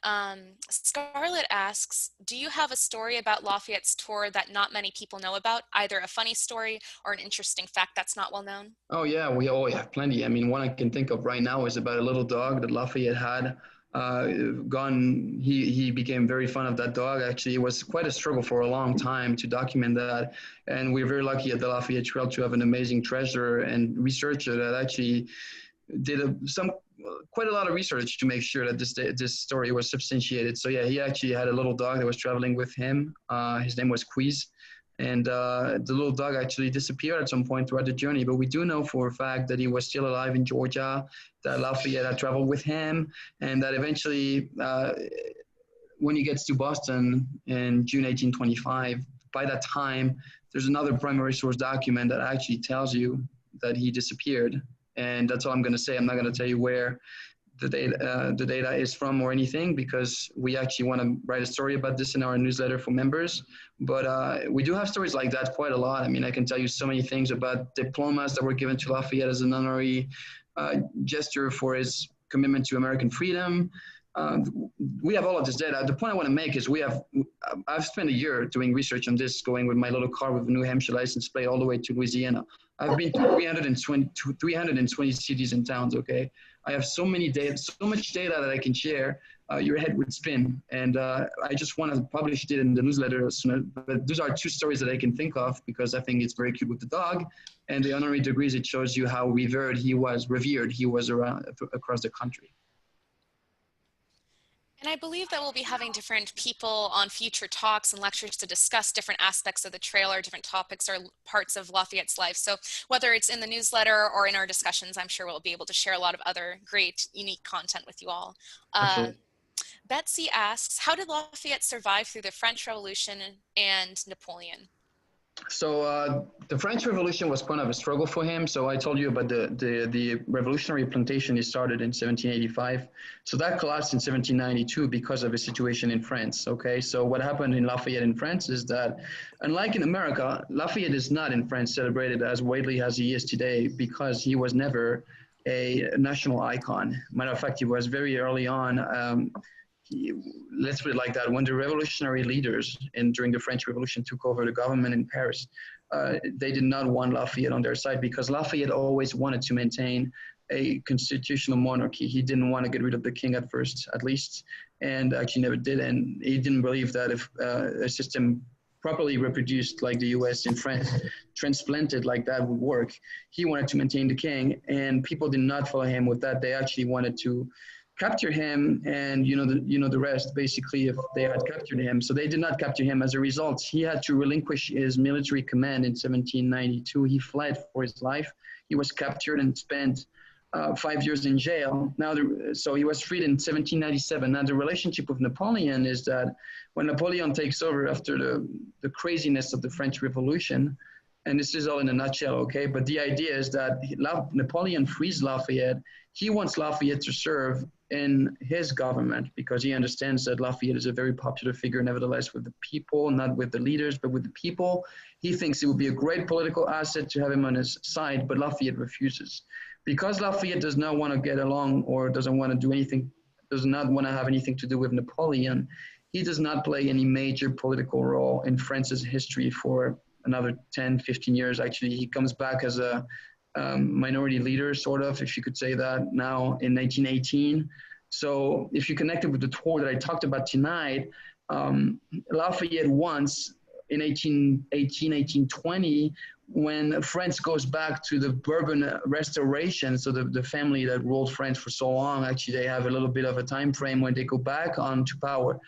Speaker 3: Scarlett asks, do you have a story about Lafayette's tour that not many people know about, either a funny story or an interesting fact that's not well known?
Speaker 2: Oh yeah, we always have plenty. I mean, one I can think of right now is about a little dog that Lafayette had. He became very fond of that dog. Actually, it was quite a struggle for a long time to document that. And we're very lucky at the Lafayette Trail to have an amazing treasurer and researcher that actually did quite a lot of research to make sure that this story was substantiated. So yeah, he actually had a little dog that was traveling with him. His name was Quiz. And the little dog actually disappeared at some point throughout the journey. But we do know for a fact that he was still alive in Georgia, that Lafayette had traveled with him, and that eventually, when he gets to Boston in June 1825, by that time, there's another primary source document that actually tells you that he disappeared. And that's all I'm going to say. I'm not going to tell you where the data is from or anything, because we actually want to write a story about this in our newsletter for members. But we do have stories like that quite a lot. I mean, I can tell you so many things about diplomas that were given to Lafayette as an honorary gesture for his commitment to American freedom. We have all of this data. The point I want to make is I've spent a year doing research on this, going with my little car with a New Hampshire license plate all the way to Louisiana. I've been to 320 cities and towns, okay? I have so much data that I can share, your head would spin. And I just want to publish it in the newsletter soon. But those are two stories that I can think of because I think it's very cute with the dog. And the honorary degrees, it shows you how revered he was around across the country.
Speaker 3: And I believe that we'll be having different people on future talks and lectures to discuss different aspects of the trail or different topics or parts of Lafayette's life. So whether it's in the newsletter or in our discussions, I'm sure we'll be able to share a lot of other great, unique content with you all. Betsy asks, how did Lafayette survive through the French Revolution and Napoleon?
Speaker 2: So the French Revolution was kind of a struggle for him. So I told you about the revolutionary plantation he started in 1785. So that collapsed in 1792 because of his situation in France. Okay, so what happened in Lafayette in France is that, unlike in America, Lafayette is not in France celebrated as widely as he is today because he was never a national icon. Matter of fact, he was very early on. Let's put it like that, when the revolutionary leaders during the French Revolution took over the government in Paris, they did not want Lafayette on their side because Lafayette always wanted to maintain a constitutional monarchy. He didn't want to get rid of the king at first, at least, and actually never did. And he didn't believe that if a system properly reproduced like the US in France, transplanted like that would work. He wanted to maintain the king, and people did not follow him with that. They actually wanted to capture him, and the rest. Basically, if they had captured him, so they did not capture him. As a result, he had to relinquish his military command in 1792. He fled for his life. He was captured and spent 5 years in jail. So he was freed in 1797. Now the relationship with Napoleon is that when Napoleon takes over after the craziness of the French Revolution, and this is all in a nutshell, okay? But the idea is that Napoleon frees Lafayette. He wants Lafayette to serve in his government because he understands that Lafayette is a very popular figure, nevertheless, with the people, not with the leaders, but with the people. He thinks it would be a great political asset to have him on his side, but Lafayette refuses. Because Lafayette does not want to get along or doesn't want to do anything, does not want to have anything to do with Napoleon, he does not play any major political role in France's history for another 10, 15 years. Actually, he comes back as a minority leader, sort of, if you could say that, now in 1918. So if you connect it with the tour that I talked about tonight, Lafayette once in 1818, 1820, when France goes back to the Bourbon Restoration, so the family that ruled France for so long, actually they have a little bit of a time frame when they go back onto power.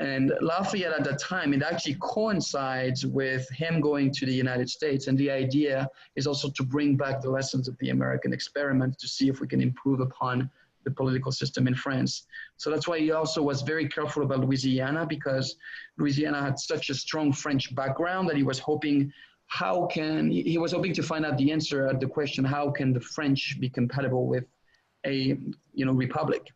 Speaker 2: And Lafayette at that time, it actually coincides with him going to the United States. And the idea is also to bring back the lessons of the American experiment to see if we can improve upon the political system in France. So that's why he also was very careful about Louisiana, because Louisiana had such a strong French background that he was hoping he was hoping to find out the answer at the question, how can the French be compatible with a republic,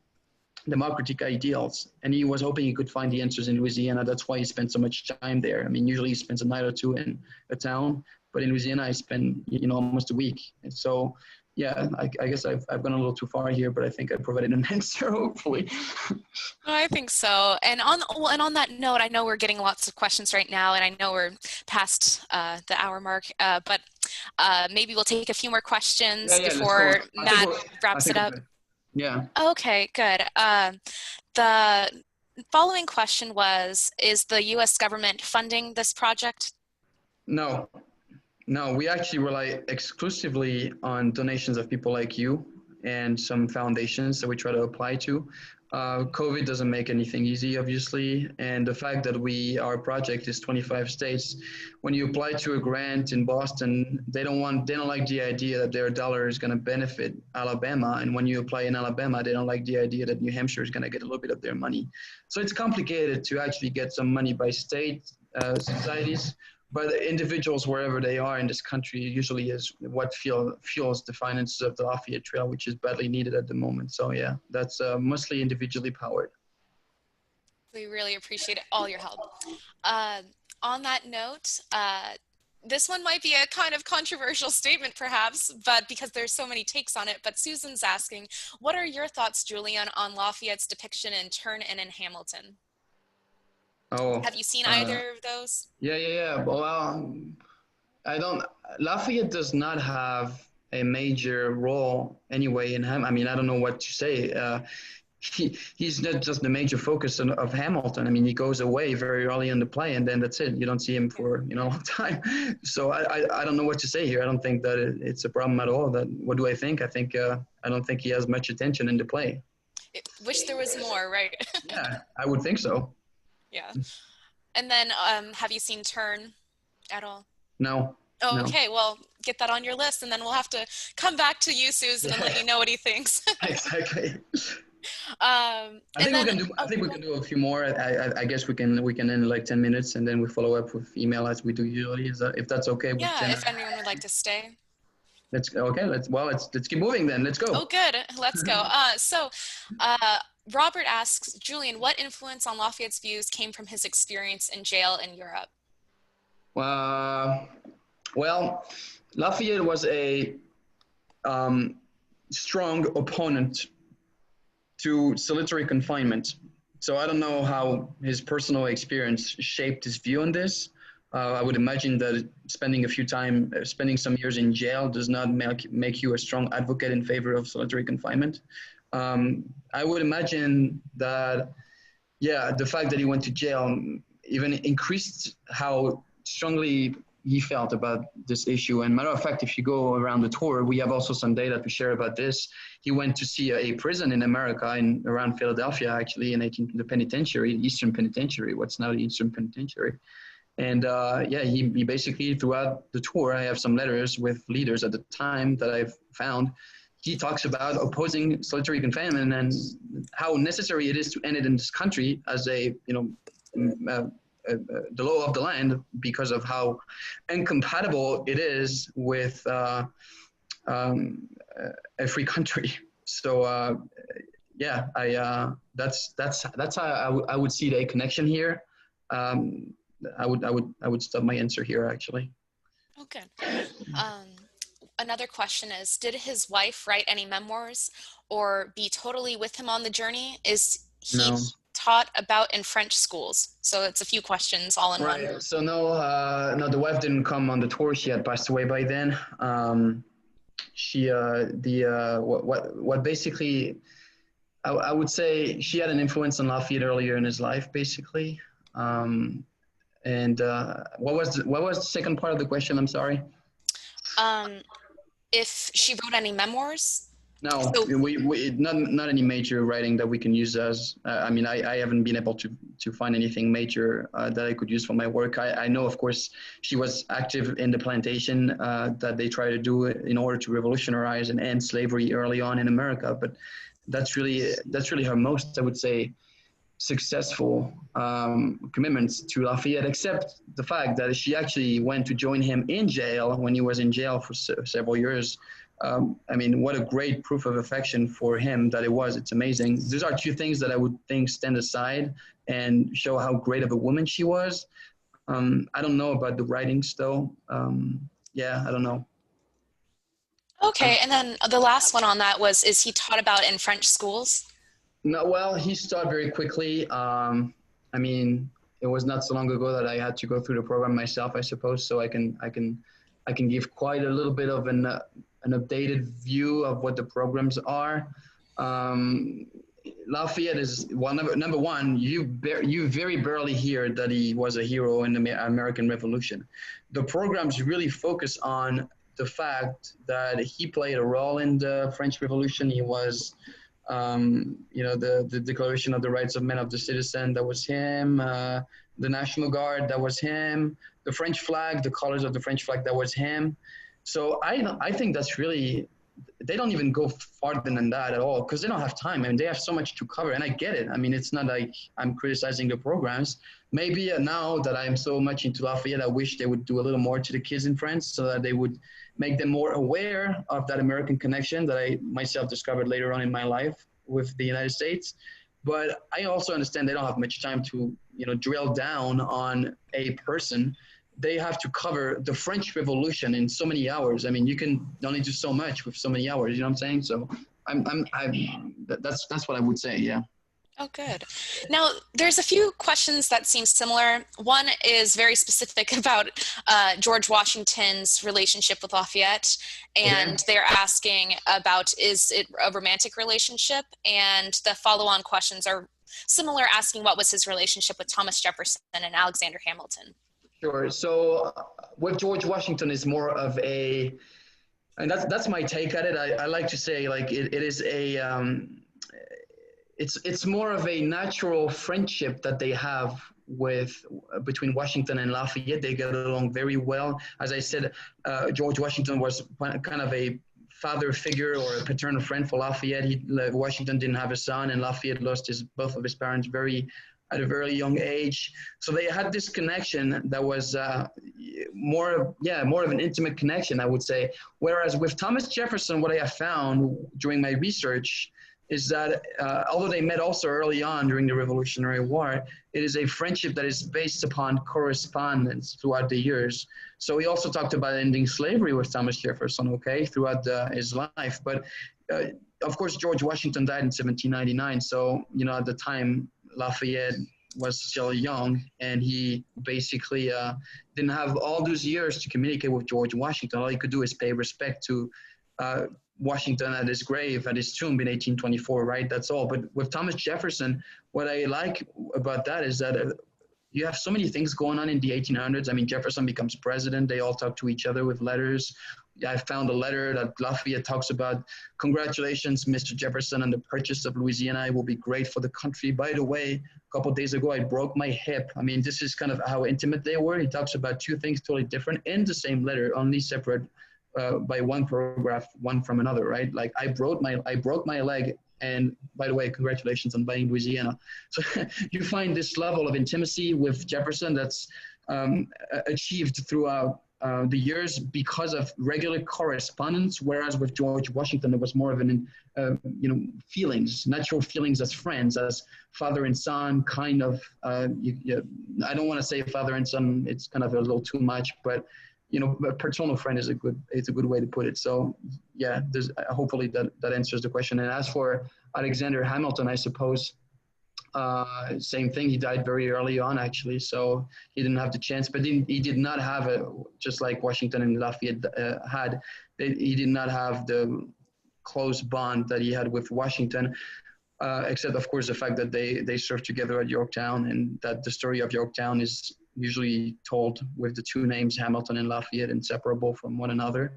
Speaker 2: democratic ideals? And he was hoping he could find the answers in Louisiana. That's why he spent so much time there. I mean, usually he spends a night or two in a town, but in Louisiana I spent almost a week. And so yeah, I guess I've gone a little too far here, but I think I provided an answer, hopefully.
Speaker 3: I think so. And on that note, I know we're getting lots of questions right now, and I know we're past the hour mark, but maybe we'll take a few more questions before Matt wraps it up.
Speaker 2: Yeah.
Speaker 3: Okay, good. The following question was, is the U.S. government funding this project?
Speaker 2: No, we actually rely exclusively on donations of people like you and some foundations that we try to apply to. COVID doesn't make anything easy, obviously. And the fact that our project is 25 states, when you apply to a grant in Boston, they don't like the idea that their dollar is going to benefit Alabama. And when you apply in Alabama, they don't like the idea that New Hampshire is going to get a little bit of their money. So it's complicated to actually get some money by state societies. But individuals, wherever they are in this country, usually is what fuels the finances of the Lafayette Trail, which is badly needed at the moment. So yeah, that's mostly individually powered.
Speaker 3: We really appreciate all your help. On that note, this one might be a kind of controversial statement perhaps, but because there's so many takes on it, but Susan's asking, what are your thoughts, Julien, on Lafayette's depiction in Turn and in Hamilton?
Speaker 2: Oh,
Speaker 3: have you seen either of those?
Speaker 2: Yeah. Well, Lafayette does not have a major role anyway in him. I mean, I don't know what to say. He's not just the major focus of Hamilton. I mean, he goes away very early in the play, and then that's it. You don't see him for a long time. So I don't know what to say here. I don't think that it's a problem at all. What do I think? I think I don't think he has much attention in the play.
Speaker 3: Wish there was more, right?
Speaker 2: Yeah, I would think so.
Speaker 3: Yeah. And then have you seen Turn at all?
Speaker 2: No.
Speaker 3: Oh,
Speaker 2: no.
Speaker 3: Okay. Well, get that on your list, and then we'll have to come back to you, Susan, and let you know what he thinks.
Speaker 2: Exactly. I think we can do a few more. I guess we can end like 10 minutes, and then we follow up with email as we do usually. If that's okay with Jenna.
Speaker 3: If anyone would like to stay.
Speaker 2: Let's keep moving then. Let's go.
Speaker 3: Oh, good. Let's go. Robert asks, Julien, what influence on Lafayette's views came from his experience in jail in Europe?
Speaker 2: Well, Lafayette was a strong opponent to solitary confinement. So I don't know how his personal experience shaped his view on this. I would imagine that spending some years in jail does not make you a strong advocate in favor of solitary confinement. I would imagine that, the fact that he went to jail even increased how strongly he felt about this issue. And matter of fact, if you go around the tour, we have also some data to share about this. He went to see a prison in America, around Philadelphia, actually, in the penitentiary, Eastern Penitentiary, what's now the Eastern Penitentiary. And he basically, throughout the tour, I have some letters with leaders at the time that I've found. He talks about opposing solitary confinement and how necessary it is to end it in this country as the law of the land, because of how incompatible it is with a free country. So that's how I would see the connection here. I would stop my answer here, actually.
Speaker 3: Oh, good. Another question is, did his wife write any memoirs or be totally with him on the journey? Is he taught about in French schools? So it's a few questions all in one.
Speaker 2: Right. So no, the wife didn't come on the tour. She had passed away by then. What basically, I would say she had an influence on Lafayette earlier in his life, basically. What was the second part of the question? I'm sorry.
Speaker 3: If she wrote any memoirs?
Speaker 2: No, we not any major writing that we can use as. I haven't been able to find anything major that I could use for my work. I know, of course, she was active in the plantation that they try to do in order to revolutionize and end slavery early on in America. But that's really her most, I would say, successful commitments to Lafayette, except the fact that she actually went to join him in jail when he was in jail for several years. What a great proof of affection for him that it was. It's amazing. These are two things that I would think stand aside and show how great of a woman she was. I don't know about the writings, though. I don't know.
Speaker 3: Okay, and then the last one on that was, is he taught about in French schools?
Speaker 2: No, well, he started very quickly. It was not so long ago that I had to go through the program myself, I suppose. So I can give quite a little bit of an updated view of what the programs are. Lafayette is, well, number one, you very barely hear that he was a hero in the American Revolution. The programs really focus on the fact that he played a role in the French Revolution. He was, the Declaration of the Rights of Men of the Citizen, that was him. The National Guard, that was him. The French flag, the colors of the French flag, that was him. So I think that's really, they don't even go farther than that at all, because they don't have time. They have so much to cover, and I get it. It's not like I'm criticizing the programs. Maybe now that I'm so much into Lafayette, I wish they would do a little more to the kids in France so that they would make them more aware of that American connection that I myself discovered later on in my life with the United States. But I also understand they don't have much time to, drill down on a person. They have to cover the French Revolution in so many hours. You can only do so much with so many hours. You know what I'm saying? So that's what I would say. Yeah.
Speaker 3: Oh, good. Now, there's a few questions that seem similar. One is very specific about George Washington's relationship with Lafayette, and they're asking about, is it a romantic relationship? And the follow-on questions are similar, asking what was his relationship with Thomas Jefferson and Alexander Hamilton. Sure.
Speaker 2: So with George Washington is more of a, and that's my take at it. I like to say, like, it is a, it's more of a natural friendship that they have between Washington and Lafayette. They get along very well. As I said, George Washington was kind of a father figure or a paternal friend for Lafayette. Washington didn't have a son, and Lafayette lost both of his parents at a very young age. So they had this connection that was more of an intimate connection, I would say. Whereas with Thomas Jefferson, what I have found during my research is that although they met also early on during the Revolutionary War, it is a friendship that is based upon correspondence throughout the years. So he also talked about ending slavery with Thomas Jefferson, throughout his life. But of course, George Washington died in 1799. So, at the time, Lafayette was still young, and he basically didn't have all those years to communicate with George Washington. All he could do is pay respect to Washington at his grave, at his tomb in 1824, right? That's all. But with Thomas Jefferson, what I like about that is that, you have so many things going on in the 1800s. I mean, Jefferson becomes president. They all talk to each other with letters. I found a letter that Lafayette talks about. Congratulations, Mr. Jefferson, on the purchase of Louisiana. It will be great for the country. By the way, a couple of days ago, I broke my hip. I mean, this is kind of how intimate they were. He talks about two things totally different in the same letter, only separate by one paragraph, one from another, right? Like I broke my leg, and by the way, congratulations on buying Louisiana. So you find this level of intimacy with Jefferson that's achieved throughout the years because of regular correspondence, whereas with George Washington, it was more of an, feelings, natural feelings as friends, as father and son, kind of, I don't want to say father and son, it's kind of a little too much, but a paternal friend is a good way to put it. So yeah, there's hopefully that answers the question. And as for Alexander Hamilton, I suppose, same thing. He died very early on, actually, so he didn't have the chance. But he did not have just like Washington and Lafayette had. He did not have the close bond that he had with Washington, except of course the fact that they served together at Yorktown, and that the story of Yorktown is usually told with the two names Hamilton and Lafayette, inseparable from one another.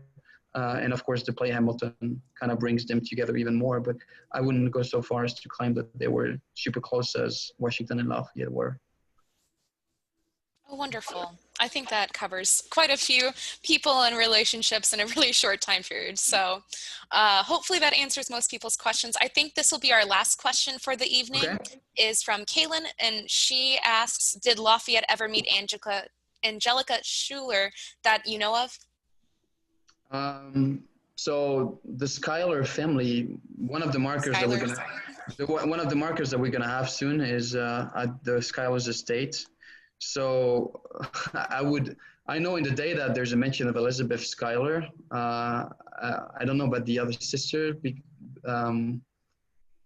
Speaker 2: And of course, the play Hamilton kind of brings them together even more. But I wouldn't go so far as to claim that they were super close as Washington and Lafayette were.
Speaker 3: Oh, wonderful. I think that covers quite a few people and relationships in a really short time period. So hopefully that answers most people's questions. I think this will be our last question for the evening. Okay. Is from Kaylin, and she asks, did Lafayette ever meet Angelica Schuyler that you know of?
Speaker 2: So the Schuyler family, one of the markers that we're gonna have soon is at the Schuyler's estate. So I know in the data there's a mention of Elizabeth Schuyler. I don't know about the other sister.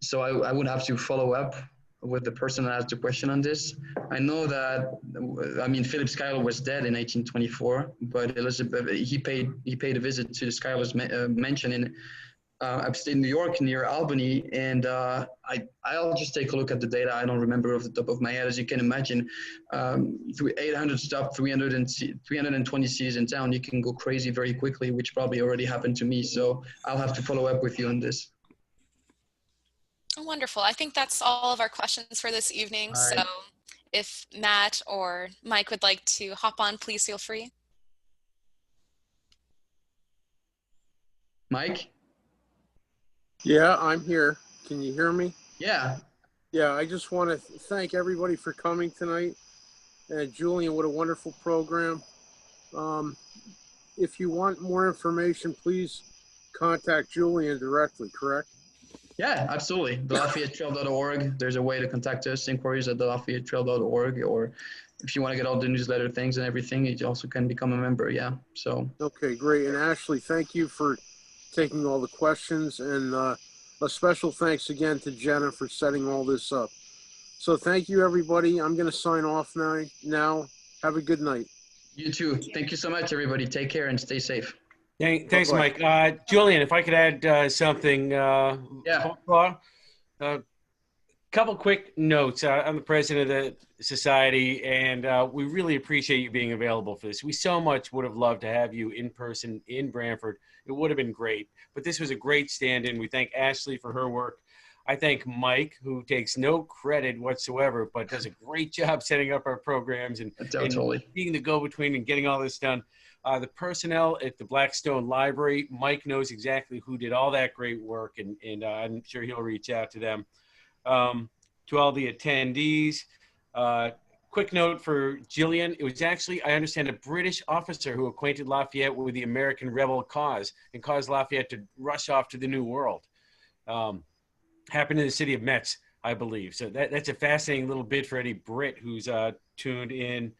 Speaker 2: So I would have to follow up with the person that asked the question on this. I know that, Philip Schuyler was dead in 1824, but Elizabeth, he paid a visit to the Schuyler's mansion in upstate New York near Albany, and I'll just take a look at the data. I don't remember off the top of my head. As you can imagine, through 800 stop, 320 cities in town, you can go crazy very quickly, which probably already happened to me. So I'll have to follow up with you on this.
Speaker 3: Oh, wonderful. I think that's all of our questions for this evening. Right. So if Matt or Mike would like to hop on, please feel free.
Speaker 2: Mike?
Speaker 1: Yeah, I'm here. Can you hear me?
Speaker 2: Yeah.
Speaker 1: Yeah, I just want to thank everybody for coming tonight. And Julien, what a wonderful program. If you want more information, please contact Julien directly, correct?
Speaker 2: Yeah, absolutely. The LafayetteTrail.org. There's a way to contact us, inquiries at the LafayetteTrail.org, or if you want to get all the newsletter things and everything, you also can become a member. Yeah. So. Okay,
Speaker 1: great. And Ashley, thank you for taking all the questions, and a special thanks again to Jenna for setting all this up. So thank you, everybody. I'm going to sign off now. Have a good night.
Speaker 2: You too. Thank you so much, everybody. Take care and stay safe.
Speaker 4: Thanks, Mike. Julien, if I could add something.
Speaker 2: Yeah.
Speaker 4: Couple quick notes. I'm the president of the society, and we really appreciate you being available for this. We so much would have loved to have you in person in Branford. It would have been great, but this was a great stand-in. We thank Ashley for her work. I thank Mike, who takes no credit whatsoever, but does a great job setting up our programs and being the go-between and getting all this done. The personnel at the Blackstone Library, Mike knows exactly who did all that great work, and I'm sure he'll reach out to them. To all the attendees, quick note for Julien. It was actually, I understand, a British officer who acquainted Lafayette with the American rebel cause and caused Lafayette to rush off to the New World. Happened in the city of Metz, I believe. So that's a fascinating little bit for any Brit who's tuned in.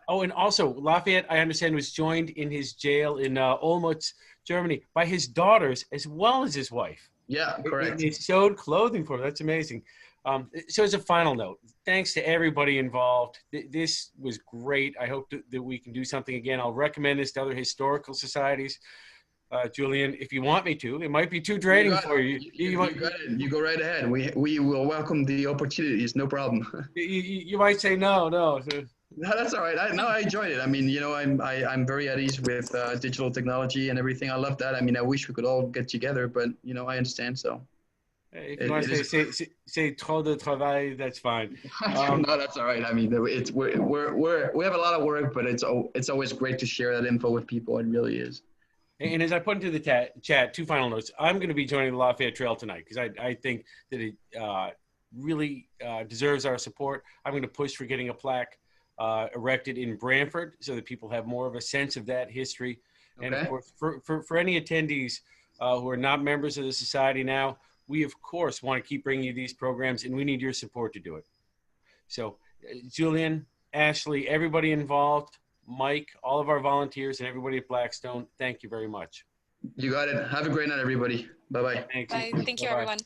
Speaker 4: Oh, and also Lafayette, I understand, was joined in his jail in Olmütz, Germany, by his daughters as well as his wife.
Speaker 2: Yeah, correct.
Speaker 4: And they sewed clothing for him. That's amazing. So as a final note, thanks to everybody involved. This was great. I hope that we can do something again. I'll recommend this to other historical societies. Julien, if you want me to. It might be too draining for you.
Speaker 2: You go right ahead. We will welcome the opportunities. No problem.
Speaker 4: You might say no.
Speaker 2: No, that's all right. I enjoyed it. I mean, I'm very at ease with digital technology and everything. I love that. I mean, I wish we could all get together, but I understand. So
Speaker 4: if you want to say trop de travail, that's fine.
Speaker 2: No, that's all right. I mean, we have a lot of work, but it's always great to share that info with people. It really is.
Speaker 4: And as I put into the chat, 2 final notes. I'm going to be joining the Lafayette Trail tonight because I think that it really deserves our support. I'm going to push for getting a plaque erected in Branford so that people have more of a sense of that history. Okay. And of course, for any attendees who are not members of the society now, we of course want to keep bringing you these programs, and we need your support to do it. So Julien, Ashley, everybody involved, Mike, all of our volunteers, and everybody at Blackstone, thank you very much.
Speaker 2: You got it. Have a great night, everybody. Bye-bye.
Speaker 4: Thanks.
Speaker 3: Bye. Thank you, everyone.